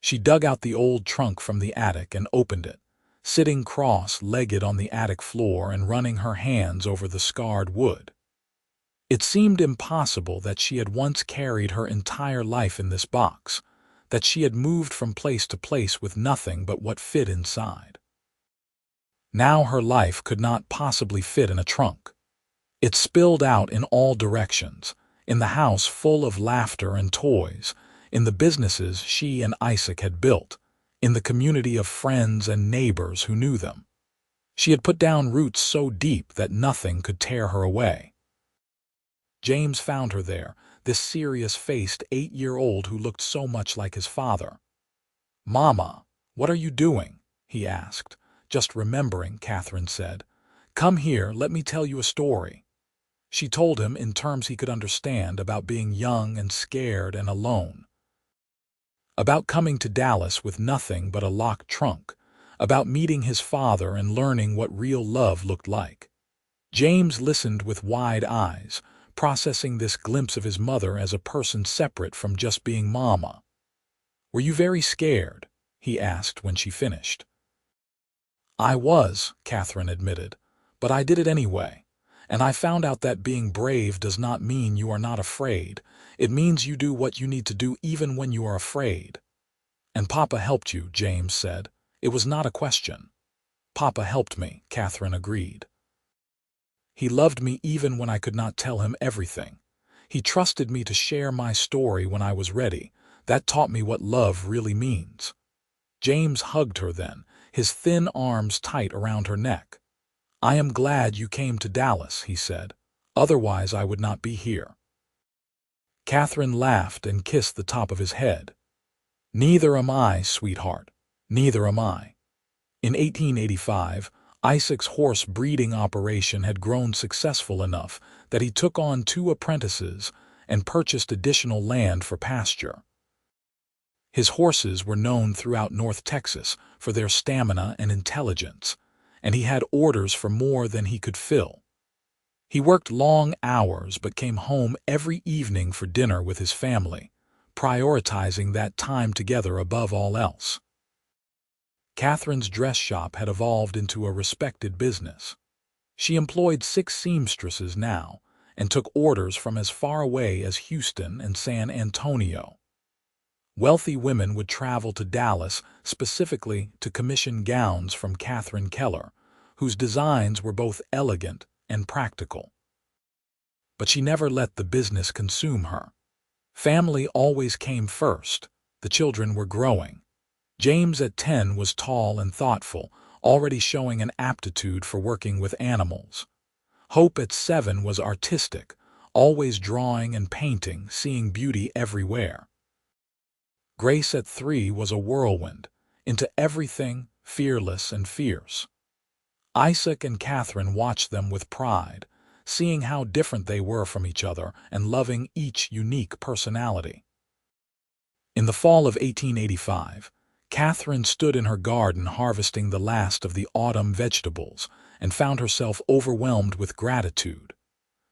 She dug out the old trunk from the attic and opened it, sitting cross-legged on the attic floor and running her hands over the scarred wood. It seemed impossible that she had once carried her entire life in this box, that she had moved from place to place with nothing but what fit inside. Now her life could not possibly fit in a trunk. It spilled out in all directions, in the house full of laughter and toys, in the businesses she and Isaac had built, in the community of friends and neighbors who knew them. She had put down roots so deep that nothing could tear her away. James found her there, this serious-faced 8-year-old who looked so much like his father. "Mama, what are you doing?" he asked. "Just remembering," Katherine said. "Come here, let me tell you a story." She told him in terms he could understand about being young and scared and alone. About coming to Dallas with nothing but a locked trunk, about meeting his father and learning what real love looked like. James listened with wide eyes, processing this glimpse of his mother as a person separate from just being Mama. "Were you very scared?" he asked when she finished. "I was," Katherine admitted, "but I did it anyway. And I found out that being brave does not mean you are not afraid. It means you do what you need to do even when you are afraid." "And Papa helped you," James said. "It was not a question." "Papa helped me," Katherine agreed. "He loved me even when I could not tell him everything. He trusted me to share my story when I was ready. That taught me what love really means." James hugged her then, his thin arms tight around her neck. "I am glad you came to Dallas," he said. "Otherwise I would not be here." Katherine laughed and kissed the top of his head. "Neither am I, sweetheart. Neither am I." In 1885, Isaac's horse breeding operation had grown successful enough that he took on 2 apprentices and purchased additional land for pasture. His horses were known throughout North Texas for their stamina and intelligence, and he had orders for more than he could fill. He worked long hours but came home every evening for dinner with his family, prioritizing that time together above all else. Katherine's dress shop had evolved into a respected business. She employed 6 seamstresses now and took orders from as far away as Houston and San Antonio. Wealthy women would travel to Dallas specifically to commission gowns from Katherine Keller, whose designs were both elegant and practical. But she never let the business consume her. Family always came first. The children were growing. James at 10 was tall and thoughtful, already showing an aptitude for working with animals. Hope at 7 was artistic, always drawing and painting, seeing beauty everywhere. Grace at 3 was a whirlwind, into everything, fearless and fierce. Isaac and Katherine watched them with pride, seeing how different they were from each other and loving each unique personality. In the fall of 1885, Katherine stood in her garden harvesting the last of the autumn vegetables and found herself overwhelmed with gratitude.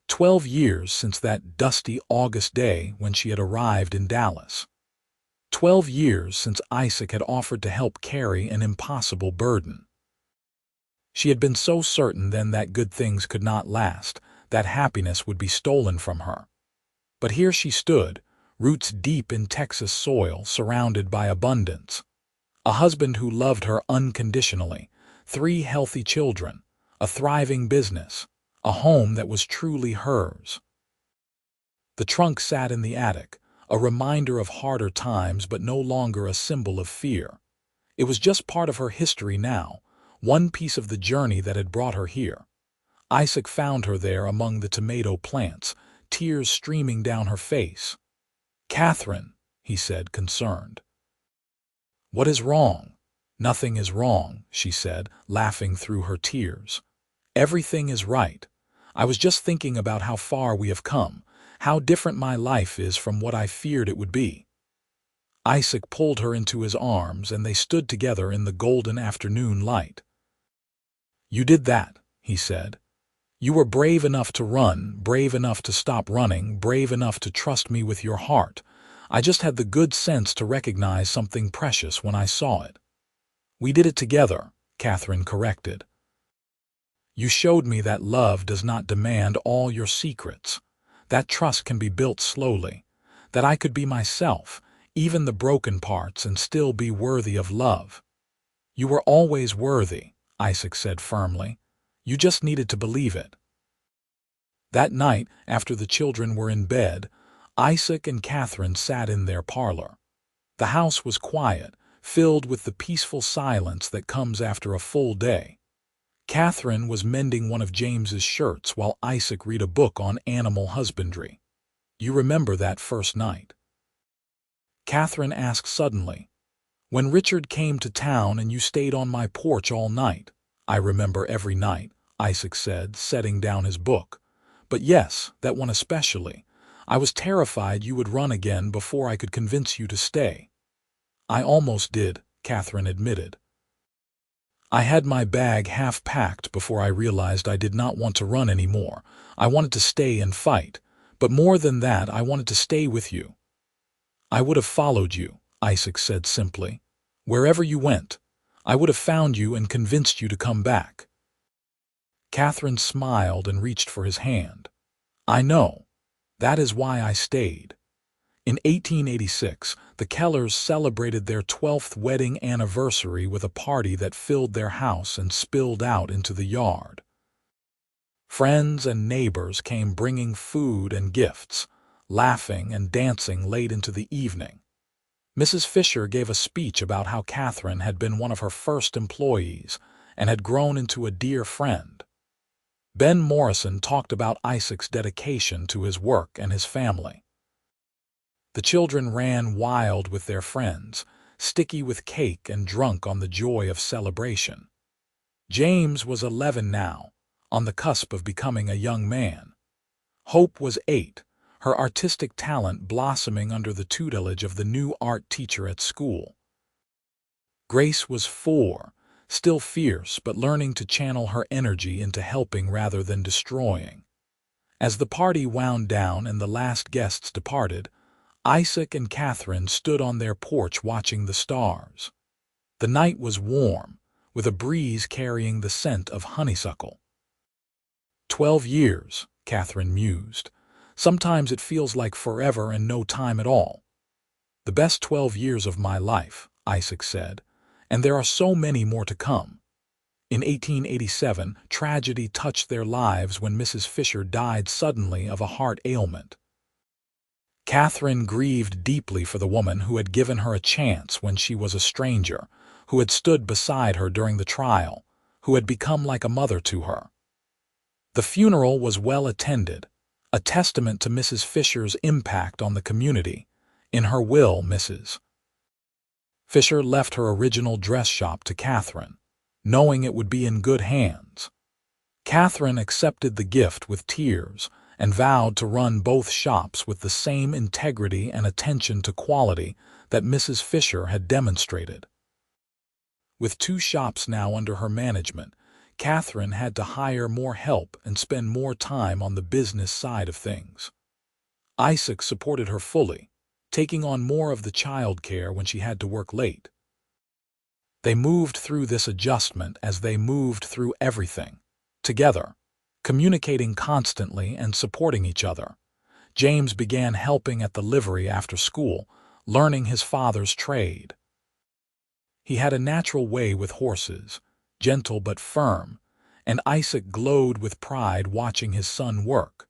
12 years since that dusty August day when she had arrived in Dallas. 12 years since Isaac had offered to help carry an impossible burden. She had been so certain then that good things could not last, that happiness would be stolen from her. But here she stood, roots deep in Texas soil, surrounded by abundance. A husband who loved her unconditionally, 3 healthy children, a thriving business, a home that was truly hers. The trunk sat in the attic, a reminder of harder times but no longer a symbol of fear. It was just part of her history now, one piece of the journey that had brought her here. Isaac found her there among the tomato plants, tears streaming down her face. "Katherine," he said, concerned. "What is wrong?" "Nothing is wrong," she said, laughing through her tears. "Everything is right. I was just thinking about how far we have come, how different my life is from what I feared it would be." Isaac pulled her into his arms, and they stood together in the golden afternoon light. "You did that," he said. "You were brave enough to run, brave enough to stop running, brave enough to trust me with your heart. I just had the good sense to recognize something precious when I saw it." "We did it together," Katherine corrected. "You showed me that love does not demand all your secrets, that trust can be built slowly, that I could be myself, even the broken parts, and still be worthy of love." "You were always worthy," Isaac said firmly. "You just needed to believe it." That night, after the children were in bed, Isaac and Katherine sat in their parlor. The house was quiet, filled with the peaceful silence that comes after a full day. Katherine was mending one of James's shirts while Isaac read a book on animal husbandry. "You remember that first night?" Katherine asked suddenly. "When Richard came to town and you stayed on my porch all night?" "I remember every night," Isaac said, setting down his book. "But yes, that one especially. I was terrified you would run again before I could convince you to stay." "I almost did," Katherine admitted. "I had my bag half packed before I realized I did not want to run anymore. I wanted to stay and fight. But more than that, I wanted to stay with you." "I would have followed you," Isaac said simply. "Wherever you went, I would have found you and convinced you to come back." Katherine smiled and reached for his hand. "I know. That is why I stayed." In 1886, the Kellers celebrated their 12th wedding anniversary with a party that filled their house and spilled out into the yard. Friends and neighbors came bringing food and gifts, laughing and dancing late into the evening. Mrs. Fisher gave a speech about how Katherine had been one of her first employees and had grown into a dear friend. Ben Morrison talked about Isaac's dedication to his work and his family. The children ran wild with their friends, sticky with cake and drunk on the joy of celebration. James was 11 now, on the cusp of becoming a young man. Hope was 8, her artistic talent blossoming under the tutelage of the new art teacher at school. Grace was 4, still fierce but learning to channel her energy into helping rather than destroying. As the party wound down and the last guests departed, Isaac and Katherine stood on their porch watching the stars. The night was warm, with a breeze carrying the scent of honeysuckle. 12 years, Katherine mused. Sometimes it feels like forever and no time at all. "The best 12 years of my life," Isaac said, "and there are so many more to come." In 1887, tragedy touched their lives when Mrs. Fisher died suddenly of a heart ailment. Katherine grieved deeply for the woman who had given her a chance when she was a stranger, who had stood beside her during the trial, who had become like a mother to her. The funeral was well attended, a testament to Mrs. Fisher's impact on the community. In her will, Mrs. Fisher left her original dress shop to Katherine, knowing it would be in good hands. Katherine accepted the gift with tears and vowed to run both shops with the same integrity and attention to quality that Mrs. Fisher had demonstrated. With 2 shops now under her management, Katherine had to hire more help and spend more time on the business side of things. Isaac supported her fully, taking on more of the child care when she had to work late. They moved through this adjustment as they moved through everything, together, communicating constantly and supporting each other. James began helping at the livery after school, learning his father's trade. He had a natural way with horses, gentle but firm, and Isaac glowed with pride watching his son work.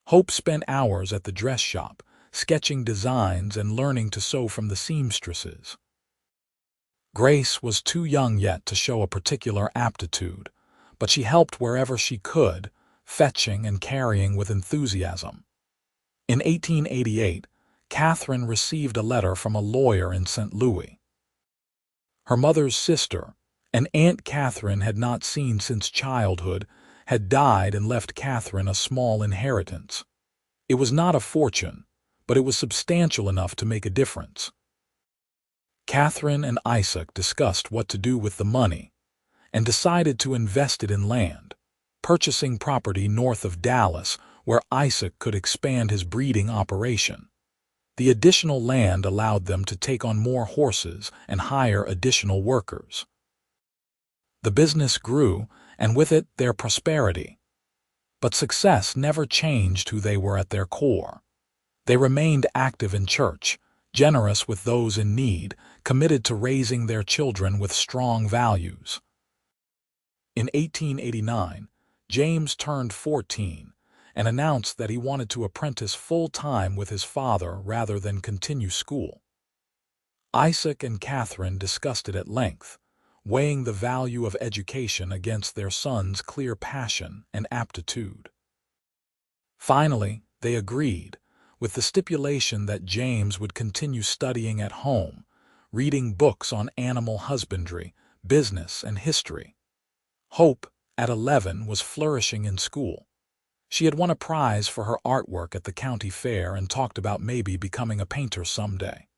Hope spent hours at the dress shop, sketching designs and learning to sew from the seamstresses. Grace was too young yet to show a particular aptitude, but she helped wherever she could, fetching and carrying with enthusiasm. In 1888, Katherine received a letter from a lawyer in St. Louis. Her mother's sister, an Aunt Katherine had not seen since childhood, had died and left Katherine a small inheritance. It was not a fortune, but it was substantial enough to make a difference. Katherine and Isaac discussed what to do with the money and decided to invest it in land, purchasing property north of Dallas where Isaac could expand his breeding operation. The additional land allowed them to take on more horses and hire additional workers. The business grew, and with it their prosperity. But success never changed who they were at their core. They remained active in church, generous with those in need, committed to raising their children with strong values. In 1889, James turned 14 and announced that he wanted to apprentice full-time with his father rather than continue school. Isaac and Katherine discussed it at length, weighing the value of education against their son's clear passion and aptitude. Finally, they agreed, with the stipulation that James would continue studying at home, reading books on animal husbandry, business, and history. Hope, at 11, was flourishing in school. She had won a prize for her artwork at the county fair and talked about maybe becoming a painter someday.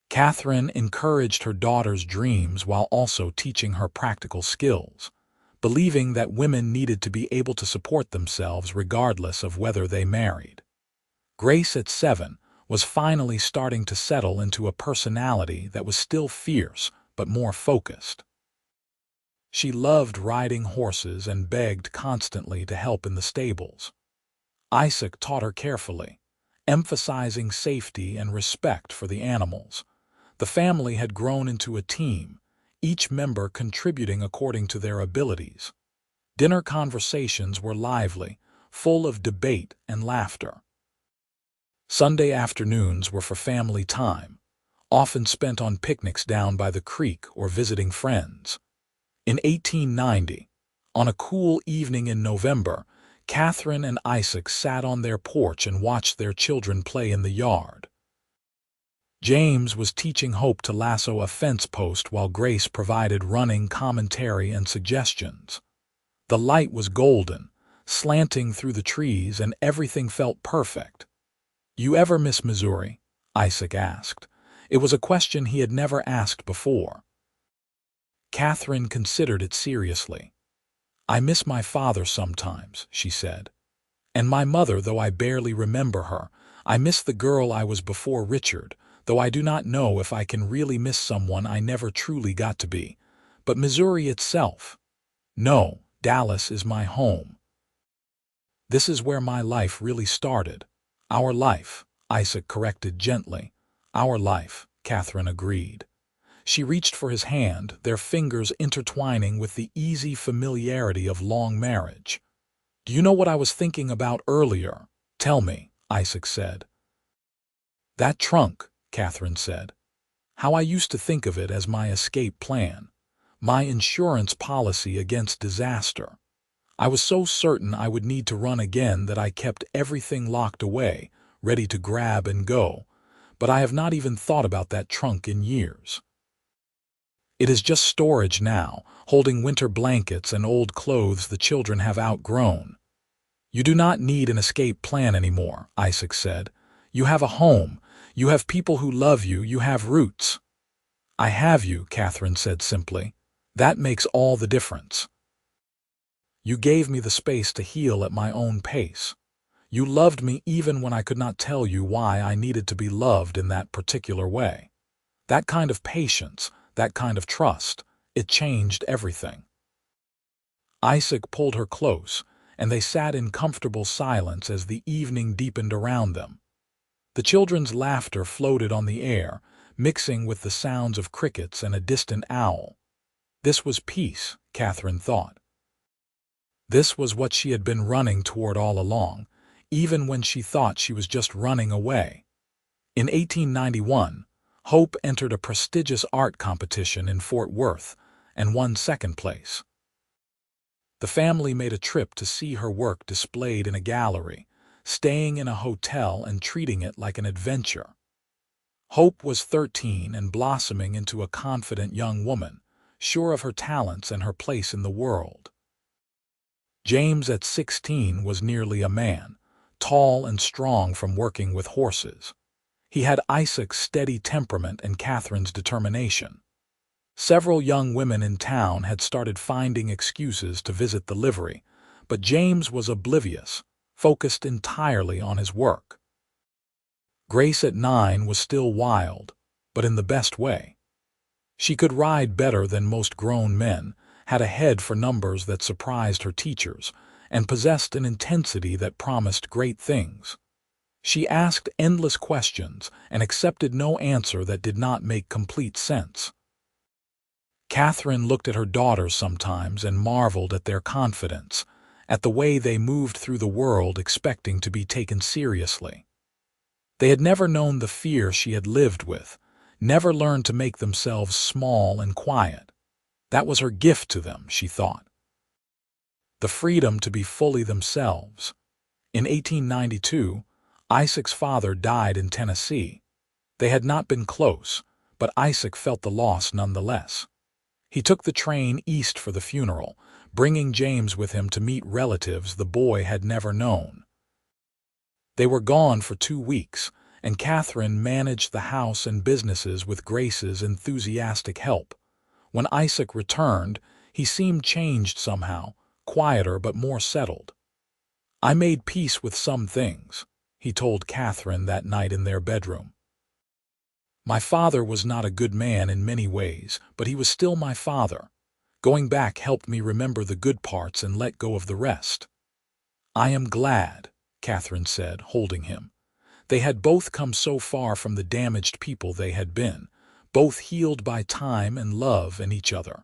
Katherine encouraged her daughter's dreams while also teaching her practical skills, believing that women needed to be able to support themselves regardless of whether they married. Grace, at 7, was finally starting to settle into a personality that was still fierce but more focused. She loved riding horses and begged constantly to help in the stables. Isaac taught her carefully, emphasizing safety and respect for the animals. The family had grown into a team, each member contributing according to their abilities. Dinner conversations were lively, full of debate and laughter. Sunday afternoons were for family time, often spent on picnics down by the creek or visiting friends. In 1890, on a cool evening in November, Katherine and Isaac sat on their porch and watched their children play in the yard. James was teaching Hope to lasso a fence post while Grace provided running commentary and suggestions. The light was golden, slanting through the trees, and everything felt perfect. "You ever miss Missouri?" Isaac asked. It was a question he had never asked before. Katherine considered it seriously. "I miss my father sometimes," she said. "And my mother, though I barely remember her. I miss the girl I was before Richard, though I do not know if I can really miss someone I never truly got to be. But Missouri itself? No, Dallas is my home. This is where my life really started." "Our life," Isaac corrected gently. "Our life," Katherine agreed. She reached for his hand, their fingers intertwining with the easy familiarity of long marriage. "Do you know what I was thinking about earlier?" "Tell me," Isaac said. "That trunk," Katherine said. "How I used to think of it as my escape plan, my insurance policy against disaster. I was so certain I would need to run again that I kept everything locked away, ready to grab and go, but I have not even thought about that trunk in years. It is just storage now, holding winter blankets and old clothes the children have outgrown." "You do not need an escape plan anymore," Isaac said. "You have a home, you have people who love you, you have roots." "I have you," Katherine said simply. "That makes all the difference. You gave me the space to heal at my own pace. You loved me even when I could not tell you why I needed to be loved in that particular way. That kind of patience, that kind of trust, it changed everything." Isaac pulled her close, and they sat in comfortable silence as the evening deepened around them. The children's laughter floated on the air, mixing with the sounds of crickets and a distant owl. This was peace, Katherine thought. This was what she had been running toward all along, even when she thought she was just running away. In 1891, Hope entered a prestigious art competition in Fort Worth and won second place. The family made a trip to see her work displayed in a gallery, staying in a hotel and treating it like an adventure. Hope was 13 and blossoming into a confident young woman, sure of her talents and her place in the world. James at 16 was nearly a man, tall and strong from working with horses. He had Isaac's steady temperament and Catherine's determination. Several young women in town had started finding excuses to visit the livery, but James was oblivious, focused entirely on his work. Grace at 9 was still wild, but in the best way. She could ride better than most grown men, had a head for numbers that surprised her teachers, and possessed an intensity that promised great things. She asked endless questions and accepted no answer that did not make complete sense. Katherine looked at her daughters sometimes and marveled at their confidence, at the way they moved through the world expecting to be taken seriously. They had never known the fear she had lived with, never learned to make themselves small and quiet. That was her gift to them, she thought. The freedom to be fully themselves. In 1892, Isaac's father died in Tennessee. They had not been close, but Isaac felt the loss nonetheless. He took the train east for the funeral, bringing James with him to meet relatives the boy had never known. They were gone for 2 weeks, and Katherine managed the house and businesses with Grace's enthusiastic help. When Isaac returned, he seemed changed somehow, quieter but more settled. "I made peace with some things," he told Katherine that night in their bedroom. "My father was not a good man in many ways, but he was still my father. Going back helped me remember the good parts and let go of the rest." "I am glad," Katherine said, holding him. They had both come so far from the damaged people they had been, both healed by time and love in each other.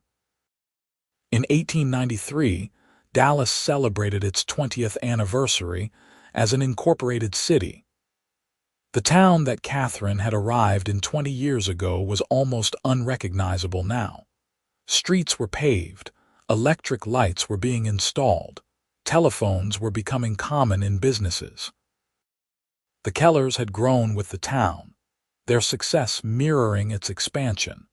In 1893, Dallas celebrated its 20th anniversary as an incorporated city. The town that Katherine had arrived in 20 years ago was almost unrecognizable now. Streets were paved, electric lights were being installed, telephones were becoming common in businesses. The Kellers had grown with the town, their success mirroring its expansion.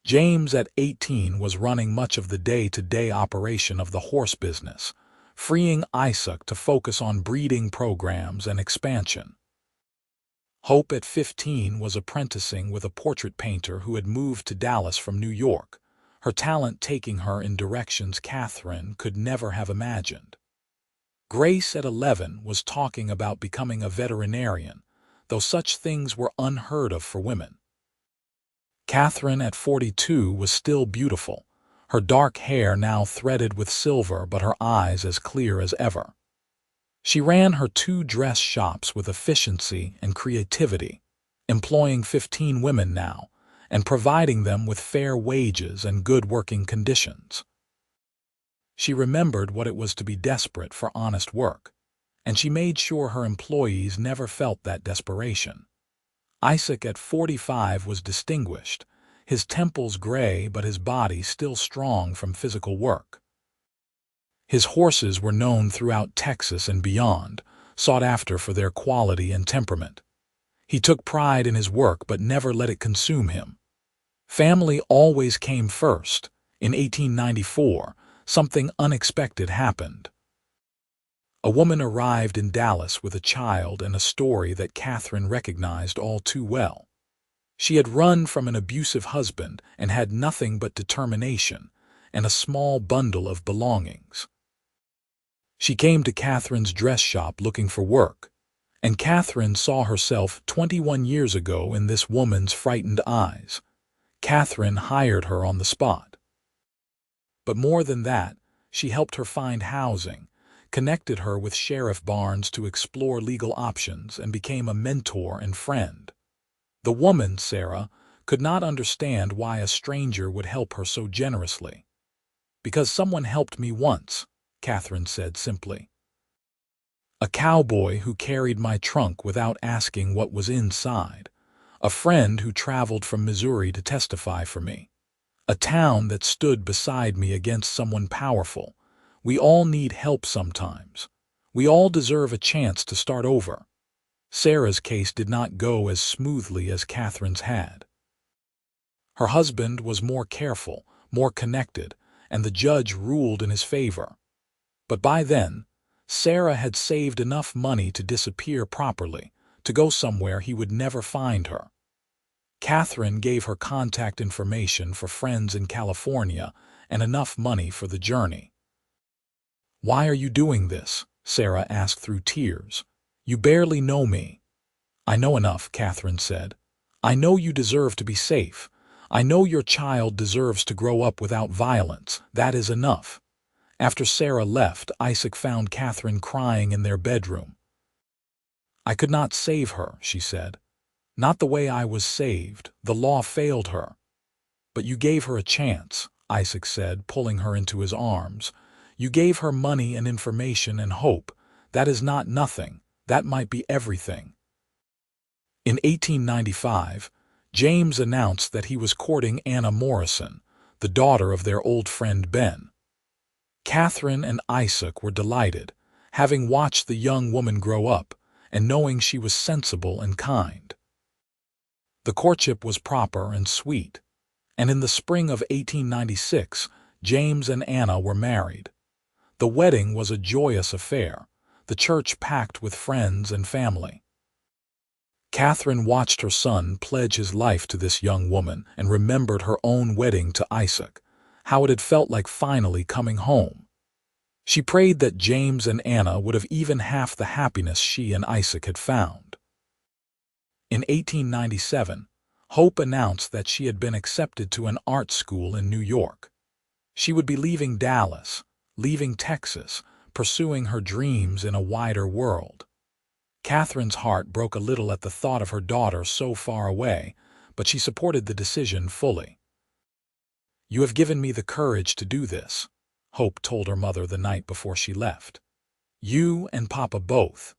James at 18 was running much of the day-to-day operation of the horse business, freeing Isaac to focus on breeding programs and expansion. Hope at 15 was apprenticing with a portrait painter who had moved to Dallas from New York, her talent taking her in directions Katherine could never have imagined. Grace at 11 was talking about becoming a veterinarian, though such things were unheard of for women. Katherine at 42 was still beautiful, her dark hair now threaded with silver but her eyes as clear as ever. She ran her 2 dress shops with efficiency and creativity, employing 15 women now, and providing them with fair wages and good working conditions. She remembered what it was to be desperate for honest work, and she made sure her employees never felt that desperation. Isaac at 45 was distinguished, his temples gray but his body still strong from physical work. His horses were known throughout Texas and beyond, sought after for their quality and temperament. He took pride in his work but never let it consume him. Family always came first. In 1894, something unexpected happened. A woman arrived in Dallas with a child and a story that Katherine recognized all too well. She had run from an abusive husband and had nothing but determination and a small bundle of belongings. She came to Katherine's dress shop looking for work, and Katherine saw herself 21 years ago in this woman's frightened eyes. Katherine hired her on the spot. But more than that, she helped her find housing, connected her with Sheriff Barnes to explore legal options, and became a mentor and friend. The woman, Sarah, could not understand why a stranger would help her so generously. "Because someone helped me once," Katherine said simply. "A cowboy who carried my trunk without asking what was inside. A friend who traveled from Missouri to testify for me. A town that stood beside me against someone powerful, We all need help sometimes. We all deserve a chance to start over. Sarah's case did not go as smoothly as Katherine's had. Her husband was more careful, more connected, and the judge ruled in his favor. But by then, Sarah had saved enough money to disappear properly, to go somewhere he would never find her. Katherine gave her contact information for friends in California and enough money for the journey. "Why are you doing this?" Sarah asked through tears. "You barely know me." "I know enough," Katherine said. "I know you deserve to be safe. I know your child deserves to grow up without violence. That is enough." After Sarah left, Isaac found Katherine crying in their bedroom. "I could not save her," she said. "Not the way I was saved. The law failed her." "But you gave her a chance," Isaac said, pulling her into his arms. "You gave her money and information and hope. That is not nothing. That might be everything." In 1895, James announced that he was courting Anna Morrison, the daughter of their old friend Ben. Katherine and Isaac were delighted, having watched the young woman grow up and knowing she was sensible and kind. The courtship was proper and sweet, and in the spring of 1896, James and Anna were married. The wedding was a joyous affair, the church packed with friends and family. Katherine watched her son pledge his life to this young woman and remembered her own wedding to Isaac, how it had felt like finally coming home. She prayed that James and Anna would have even half the happiness she and Isaac had found. In 1897, Hope announced that she had been accepted to an art school in New York. She would be leaving Dallas, leaving Texas, pursuing her dreams in a wider world. Katherine's heart broke a little at the thought of her daughter so far away, but she supported the decision fully. "You have given me the courage to do this," Hope told her mother the night before she left. "You and Papa both.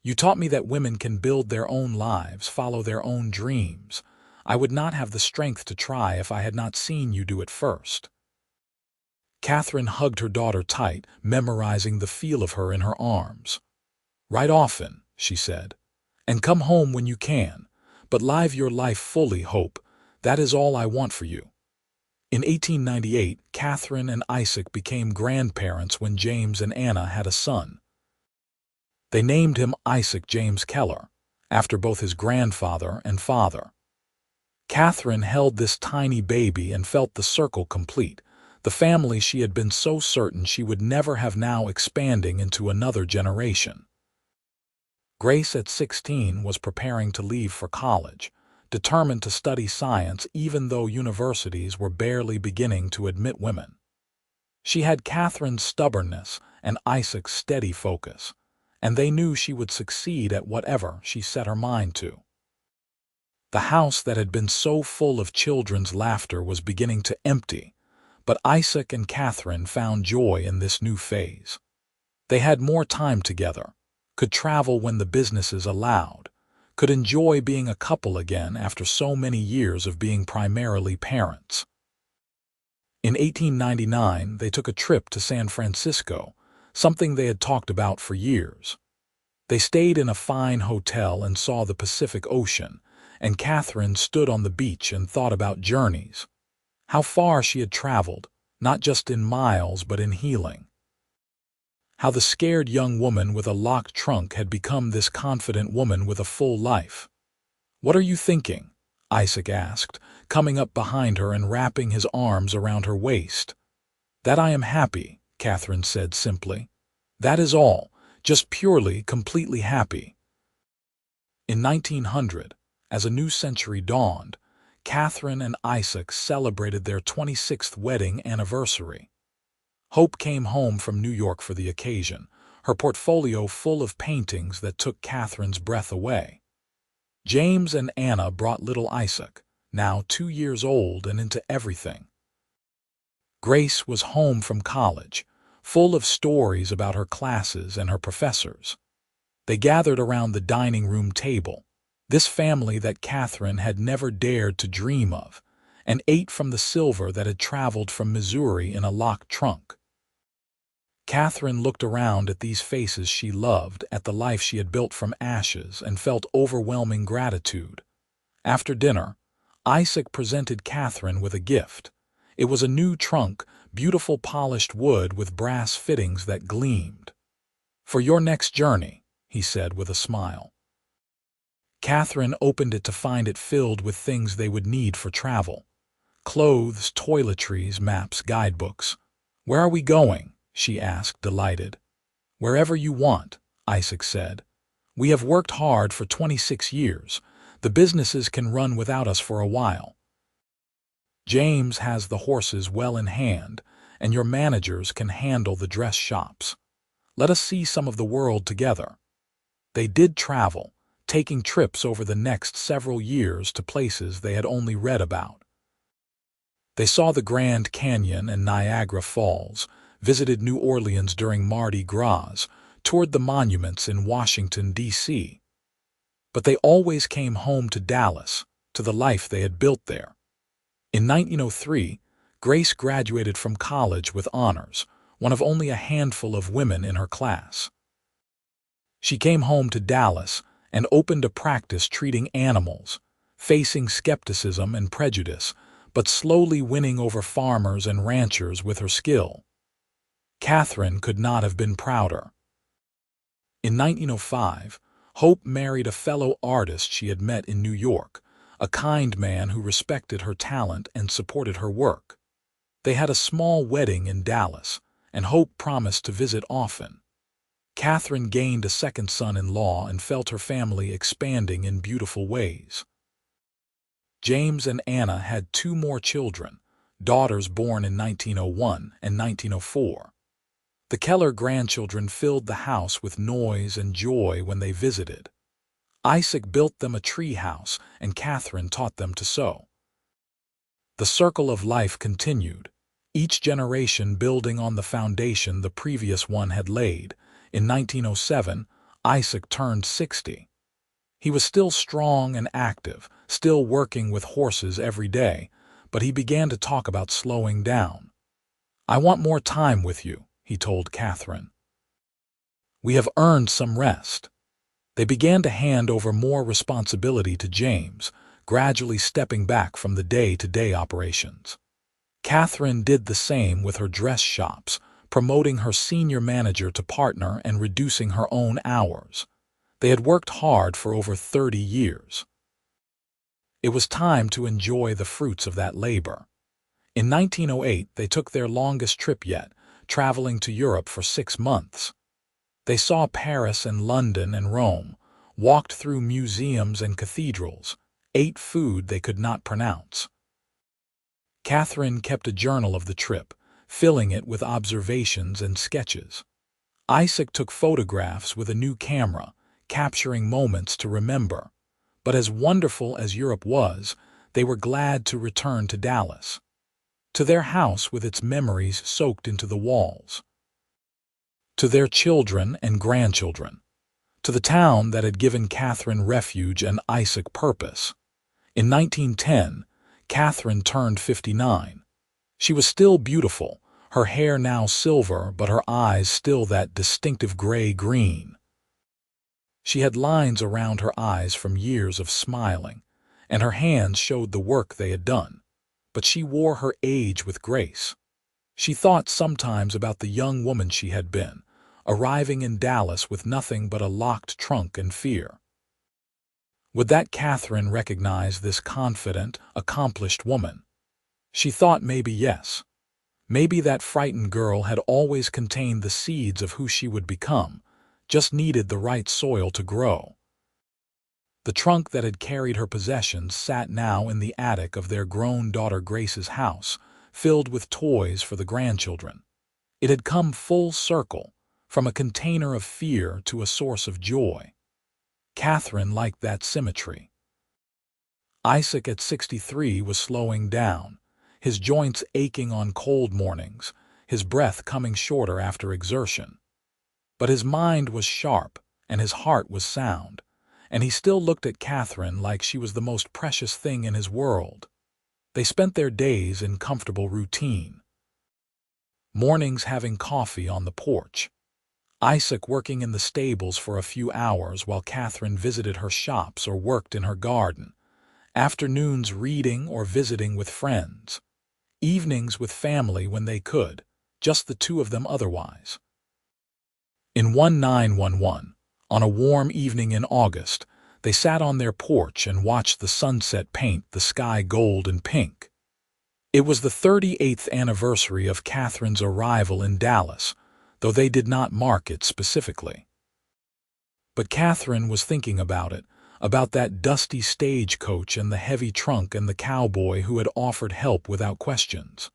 You taught me that women can build their own lives, follow their own dreams. I would not have the strength to try if I had not seen you do it first." Katherine hugged her daughter tight, memorizing the feel of her in her arms. "Write often," she said, "and come home when you can, but live your life fully, Hope. That is all I want for you." In 1898, Katherine and Isaac became grandparents when James and Anna had a son. They named him Isaac James Keller, after both his grandfather and father. Katherine held this tiny baby and felt the circle complete, the family she had been so certain she would never have now expanding into another generation. Grace at 16 was preparing to leave for college, determined to study science even though universities were barely beginning to admit women. She had Katherine's stubbornness and Isaac's steady focus, and they knew she would succeed at whatever she set her mind to. The house that had been so full of children's laughter was beginning to empty, but Isaac and Katherine found joy in this new phase. They had more time together, could travel when the businesses allowed, could enjoy being a couple again after so many years of being primarily parents. In 1899, they took a trip to San Francisco, something they had talked about for years. They stayed in a fine hotel and saw the Pacific Ocean, and Katherine stood on the beach and thought about journeys. How far she had traveled, not just in miles but in healing. How the scared young woman with a locked trunk had become this confident woman with a full life. "What are you thinking?" Isaac asked, coming up behind her and wrapping his arms around her waist. "That I am happy," Katherine said simply. "That is all, just purely, completely happy." In 1900, as a new century dawned, Katherine and Isaac celebrated their 26th wedding anniversary. Hope came home from New York for the occasion, her portfolio full of paintings that took Katherine's breath away. James and Anna brought little Isaac, now 2 years old and into everything. Grace was home from college, full of stories about her classes and her professors. They gathered around the dining room table, this family that Katherine had never dared to dream of, and ate from the silver that had traveled from Missouri in a locked trunk. Katherine looked around at these faces she loved, at the life she had built from ashes, and felt overwhelming gratitude. After dinner, Isaac presented Katherine with a gift. It was a new trunk, beautiful polished wood with brass fittings that gleamed. "For your next journey," he said with a smile. Katherine opened it to find it filled with things they would need for travel. Clothes, toiletries, maps, guidebooks. "Where are we going?" she asked, delighted. "Wherever you want," Isaac said. "We have worked hard for 26 years. The businesses can run without us for a while. James has the horses well in hand, and your managers can handle the dress shops. Let us see some of the world together." They did travel, taking trips over the next several years to places they had only read about. They saw the Grand Canyon and Niagara Falls, visited New Orleans during Mardi Gras, toured the monuments in Washington, D.C. But they always came home to Dallas, to the life they had built there. In 1903, Grace graduated from college with honors, one of only a handful of women in her class. She came home to Dallas and opened a practice treating animals, facing skepticism and prejudice, but slowly winning over farmers and ranchers with her skill. Katherine could not have been prouder. In 1905, Hope married a fellow artist she had met in New York, a kind man who respected her talent and supported her work. They had a small wedding in Dallas, and Hope promised to visit often. Katherine gained a second son-in-law and felt her family expanding in beautiful ways. James and Anna had 2 more children, daughters born in 1901 and 1904. The Keller grandchildren filled the house with noise and joy when they visited. Isaac built them a tree house, and Katherine taught them to sew. The circle of life continued, each generation building on the foundation the previous one had laid. In 1907, Isaac turned 60. He was still strong and active, still working with horses every day, but he began to talk about slowing down. "I want more time with you," he told Katherine. "We have earned some rest." They began to hand over more responsibility to James, gradually stepping back from the day-to-day operations. Katherine did the same with her dress shops, promoting her senior manager to partner and reducing her own hours. They had worked hard for over 30 years. It was time to enjoy the fruits of that labor. In 1908, they took their longest trip yet, traveling to Europe for 6 months. They saw Paris and London and Rome, walked through museums and cathedrals, ate food they could not pronounce. Katherine kept a journal of the trip, filling it with observations and sketches. Isaac took photographs with a new camera, capturing moments to remember. But as wonderful as Europe was, they were glad to return to Dallas, to their house with its memories soaked into the walls, to their children and grandchildren, to the town that had given Katherine refuge and Isaac purpose. In 1910, Katherine turned 59. She was still beautiful, her hair now silver but her eyes still that distinctive gray-green. She had lines around her eyes from years of smiling, and her hands showed the work they had done. But she wore her age with grace. She thought sometimes about the young woman she had been, arriving in Dallas with nothing but a locked trunk and fear. Would that Katherine recognize this confident, accomplished woman? She thought maybe yes. Maybe that frightened girl had always contained the seeds of who she would become, just needed the right soil to grow. The trunk that had carried her possessions sat now in the attic of their grown daughter Grace's house, filled with toys for the grandchildren. It had come full circle, from a container of fear to a source of joy. Katherine liked that symmetry. Isaac at 63 was slowing down, his joints aching on cold mornings, his breath coming shorter after exertion. But his mind was sharp and his heart was sound, and he still looked at Katherine like she was the most precious thing in his world. They spent their days in comfortable routine. mornings having coffee on the porch, Isaac working in the stables for a few hours while Katherine visited her shops or worked in her garden, afternoons reading or visiting with friends, evenings with family when they could, just the two of them otherwise. In 1911, on a warm evening in August, they sat on their porch and watched the sunset paint the sky gold and pink. It was the 38th anniversary of Katherine's arrival in Dallas, though they did not mark it specifically. But Katherine was thinking about it, about that dusty stagecoach and the heavy trunk and the cowboy who had offered help without questions.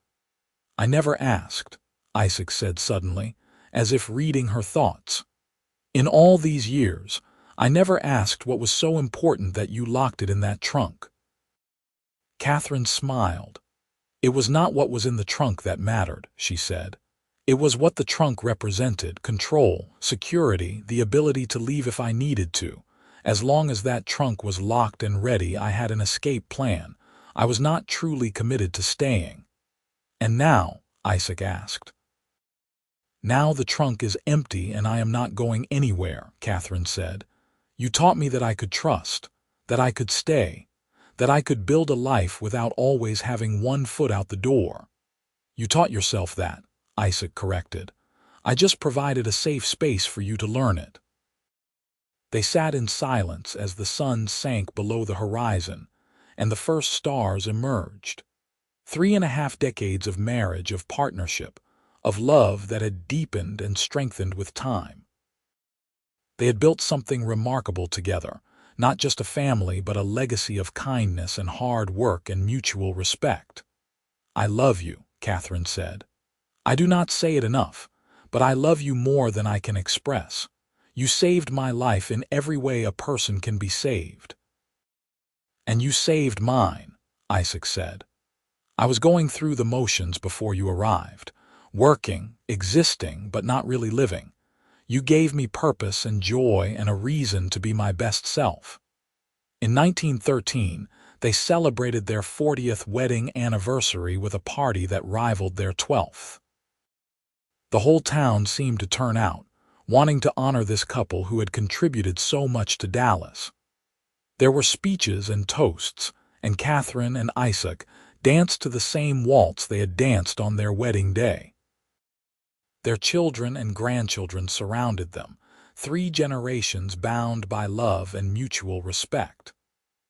"I never asked," Isaac said suddenly, as if reading her thoughts. "In all these years, I never asked what was so important that you locked it in that trunk." Katherine smiled. "It was not what was in the trunk that mattered," she said. "It was what the trunk represented: control, security, the ability to leave if I needed to. As long as that trunk was locked and ready, I had an escape plan. I was not truly committed to staying." "And now?" Isaac asked. "Now the trunk is empty and I am not going anywhere," Katherine said. "You taught me that I could trust, that I could stay, that I could build a life without always having one foot out the door." "You taught yourself that," Isaac corrected. "I just provided a safe space for you to learn it." They sat in silence as the sun sank below the horizon and the first stars emerged. 3.5 decades of marriage, of partnership, of love that had deepened and strengthened with time. They had built something remarkable together, not just a family but a legacy of kindness and hard work and mutual respect. "I love you," Katherine said. "I do not say it enough, but I love you more than I can express. You saved my life in every way a person can be saved." "And you saved mine," Isaac said. "I was going through the motions before you arrived, working, existing, but not really living. You gave me purpose and joy and a reason to be my best self." In 1913, they celebrated their 40th wedding anniversary with a party that rivaled their 12th. The whole town seemed to turn out, wanting to honor this couple who had contributed so much to Dallas. There were speeches and toasts, and Katherine and Isaac danced to the same waltz they had danced on their wedding day. Their children and grandchildren surrounded them, 3 generations bound by love and mutual respect.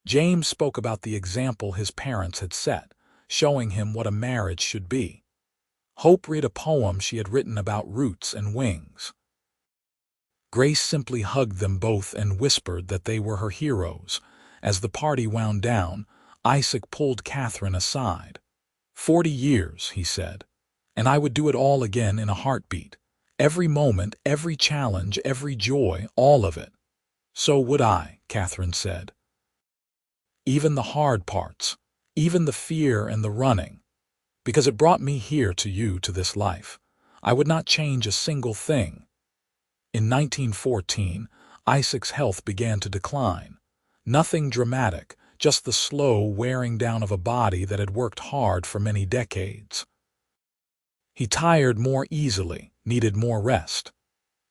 James spoke about the example his parents had set, showing him what a marriage should be. Hope read a poem she had written about roots and wings. Grace simply hugged them both and whispered that they were her heroes. As the party wound down, Isaac pulled Katherine aside. 40 years, he said, and I would do it all again in a heartbeat. Every moment, every challenge, every joy, all of it. So would I, Katherine said. Even the hard parts, even the fear and the running, because it brought me here to you, to this life. I would not change a single thing. In 1914, Isaac's health began to decline. Nothing dramatic, just the slow wearing down of a body that had worked hard for many decades. He tired more easily, needed more rest.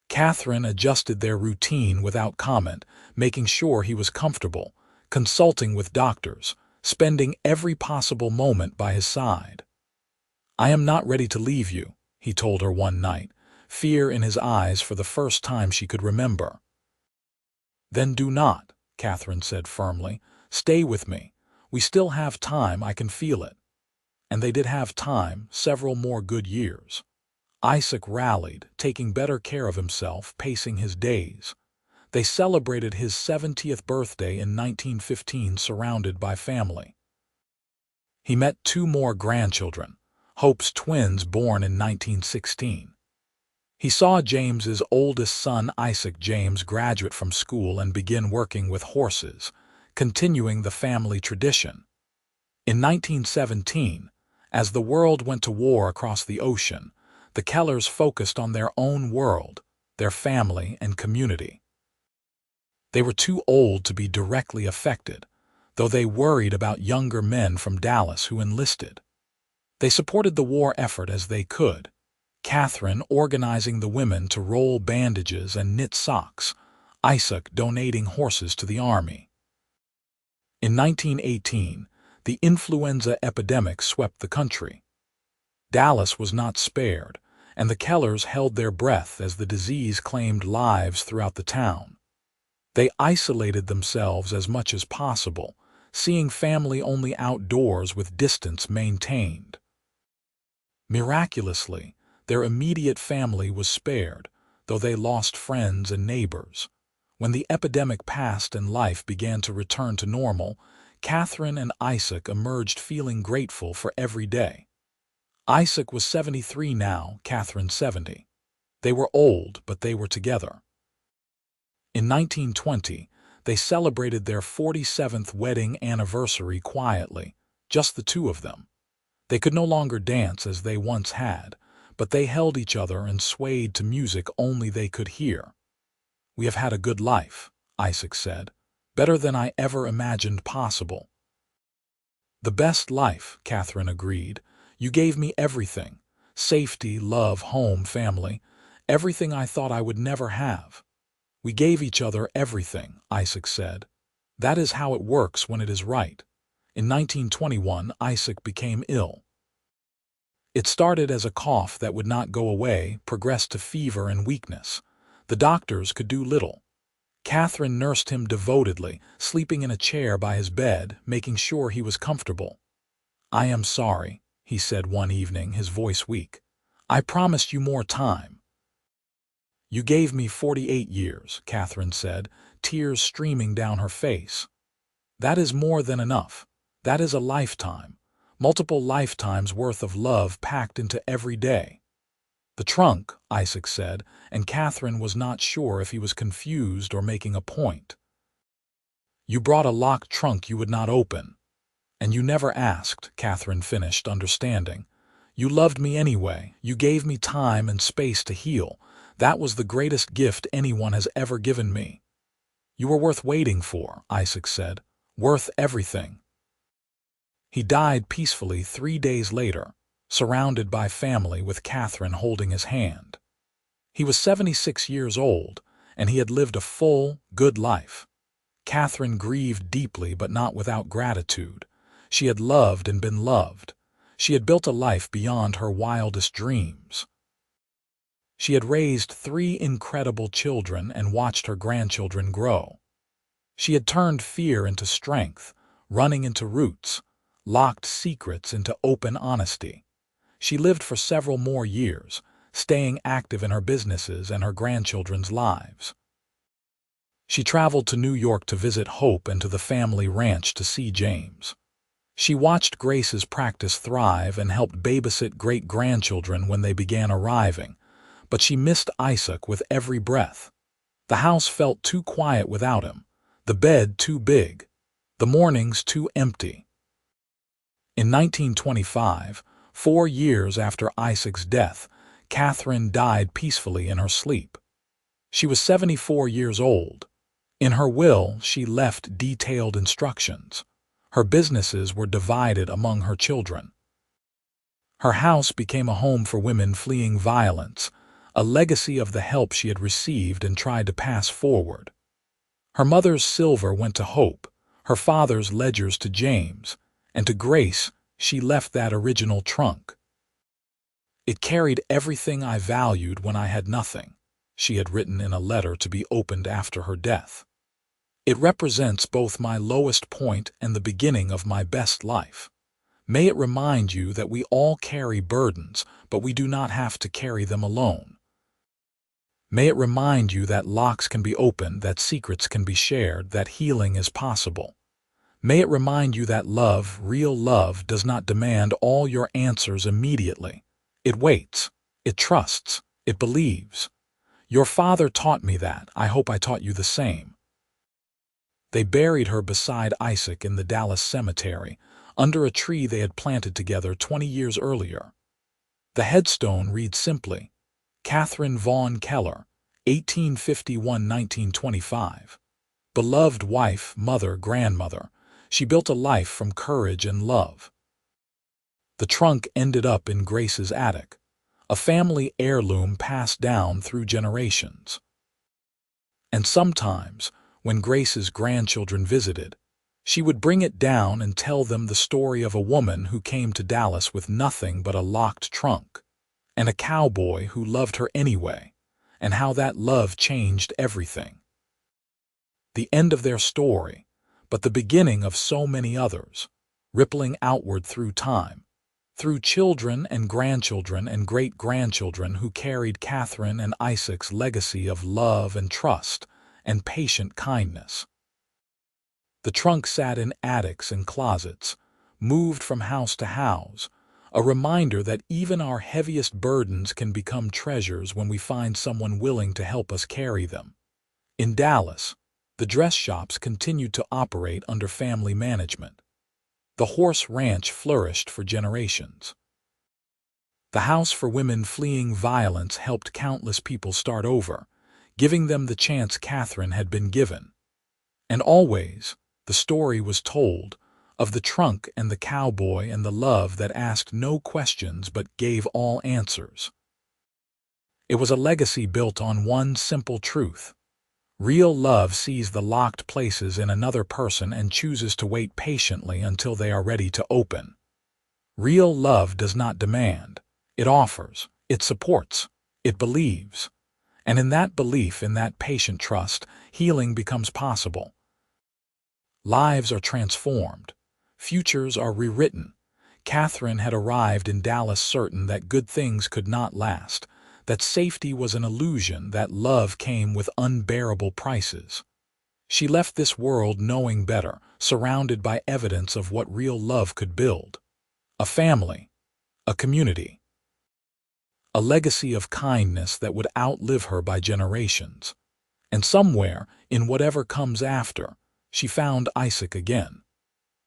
Katherine adjusted their routine without comment, making sure he was comfortable, consulting with doctors, spending every possible moment by his side. I am not ready to leave you, he told her one night, fear in his eyes for the first time she could remember. Then do not, Katherine said firmly. Stay with me. We still have time, I can feel it. And they did have time, several more good years. Isaac rallied, taking better care of himself, pacing his days. They celebrated his 70th birthday in 1915 surrounded by family. He met 2 more grandchildren, Hope's twins born in 1916. He saw James's oldest son, Isaac James, graduate from school and begin working with horses, continuing the family tradition. In 1917, as the world went to war across the ocean, the Kellers focused on their own world, their family and community. They were too old to be directly affected, though they worried about younger men from Dallas who enlisted. They supported the war effort as they could, Katherine organizing the women to roll bandages and knit socks, Isaac donating horses to the army. In 1918, the influenza epidemic swept the country. Dallas was not spared, and the Kellers held their breath as the disease claimed lives throughout the town. They isolated themselves as much as possible, seeing family only outdoors with distance maintained. Miraculously, their immediate family was spared, though they lost friends and neighbors. When the epidemic passed and life began to return to normal, Katherine and Isaac emerged feeling grateful for every day. Isaac was 73 now, Katherine 70. They were old, but they were together. In 1920, they celebrated their 47th wedding anniversary quietly, just the two of them. They could no longer dance as they once had, but they held each other and swayed to music only they could hear. "We have had a good life," Isaac said, "better than I ever imagined possible." "The best life," Katherine agreed. "You gave me everything: safety, love, home, family, everything I thought I would never have." "We gave each other everything," Isaac said. "That is how it works when it is right." In 1921, Isaac became ill. It started as a cough that would not go away, progressed to fever and weakness. The doctors could do little. Katherine nursed him devotedly, sleeping in a chair by his bed, making sure he was comfortable. "I am sorry," he said one evening, his voice weak. "I promised you more time." "You gave me 48 years, Katherine said, tears streaming down her face. "That is more than enough. That is a lifetime, multiple lifetimes worth of love packed into every day." "The trunk," Isaac said, and Katherine was not sure if he was confused or making a point. "You brought a locked trunk you would not open. And you never asked," Katherine finished, understanding. "You loved me anyway. You gave me time and space to heal. That was the greatest gift anyone has ever given me." "You were worth waiting for," Isaac said. "Worth everything." He died peacefully 3 days later, surrounded by family with Katherine holding his hand. He was 76 years old, and he had lived a full, good life. Katherine grieved deeply but not without gratitude. She had loved and been loved. She had built a life beyond her wildest dreams. She had raised 3 incredible children and watched her grandchildren grow. She had turned fear into strength, running into roots, locked secrets into open honesty. She lived for several more years, staying active in her businesses and her grandchildren's lives. She traveled to New York to visit Hope and to the family ranch to see James. She watched Grace's practice thrive and helped babysit great-grandchildren when they began arriving, but she missed Isaac with every breath. The house felt too quiet without him, the bed too big, the mornings too empty. In 1925, 4 years after Isaac's death, Katherine died peacefully in her sleep. She was 74 years old. In her will, she left detailed instructions. Her businesses were divided among her children. Her house became a home for women fleeing violence, a legacy of the help she had received and tried to pass forward. Her mother's silver went to Hope, her father's ledgers to James, and to Grace she left that original trunk. "It carried everything I valued when I had nothing," she had written in a letter to be opened after her death. "It represents both my lowest point and the beginning of my best life. May it remind you that we all carry burdens, but we do not have to carry them alone. May it remind you that locks can be opened, that secrets can be shared, that healing is possible. May it remind you that love, real love, does not demand all your answers immediately. It waits, it trusts, it believes. Your father taught me that. I hope I taught you the same." They buried her beside Isaac in the Dallas cemetery, under a tree they had planted together 20 years earlier. The headstone reads simply, "Katherine Vaughn Keller, 1851–1925. Beloved wife, mother, grandmother, she built a life from courage and love." The trunk ended up in Grace's attic, a family heirloom passed down through generations. And sometimes, when Grace's grandchildren visited, she would bring it down and tell them the story of a woman who came to Dallas with nothing but a locked trunk, and a cowboy who loved her anyway, and how that love changed everything. The end of their story, but the beginning of so many others, rippling outward through time, through children and grandchildren and great-grandchildren who carried Katherine and Isaac's legacy of love and trust and patient kindness. The trunk sat in attics and closets, moved from house to house, a reminder that even our heaviest burdens can become treasures when we find someone willing to help us carry them. In Dallas, the dress shops continued to operate under family management. The horse ranch flourished for generations. The house for women fleeing violence helped countless people start over, giving them the chance Katherine had been given. And always, the story was told of the trunk and the cowboy and the love that asked no questions but gave all answers. It was a legacy built on one simple truth. Real love sees the locked places in another person and chooses to wait patiently until they are ready to open. Real love does not demand. It offers. It supports. It believes. And in that belief, in that patient trust, healing becomes possible. Lives are transformed. Futures are rewritten. Katherine had arrived in Dallas certain that good things could not last, that safety was an illusion, that love came with unbearable prices. She left this world knowing better, surrounded by evidence of what real love could build. A family, a community, a legacy of kindness that would outlive her by generations. And somewhere, in whatever comes after, she found Isaac again.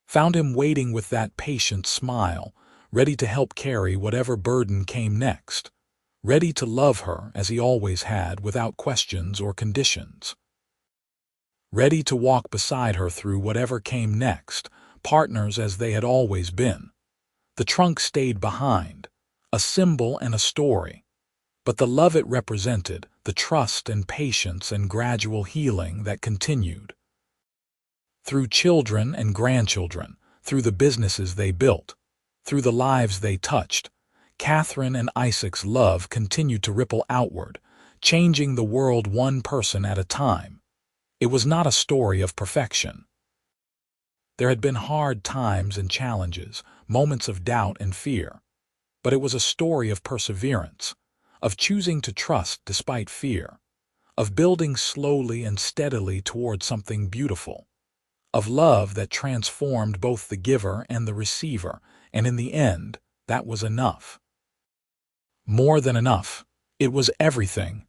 Found him waiting with that patient smile, ready to help carry whatever burden came next. Ready to love her as he always had, without questions or conditions. Ready to walk beside her through whatever came next, partners as they had always been. The trunk stayed behind, a symbol and a story, but the love it represented, the trust and patience and gradual healing that continued. Through children and grandchildren, through the businesses they built, through the lives they touched, Katherine and Isaac's love continued to ripple outward, changing the world one person at a time. It was not a story of perfection. There had been hard times and challenges, moments of doubt and fear, but it was a story of perseverance, of choosing to trust despite fear, of building slowly and steadily toward something beautiful, of love that transformed both the giver and the receiver, and in the end, that was enough. More than enough. It was everything,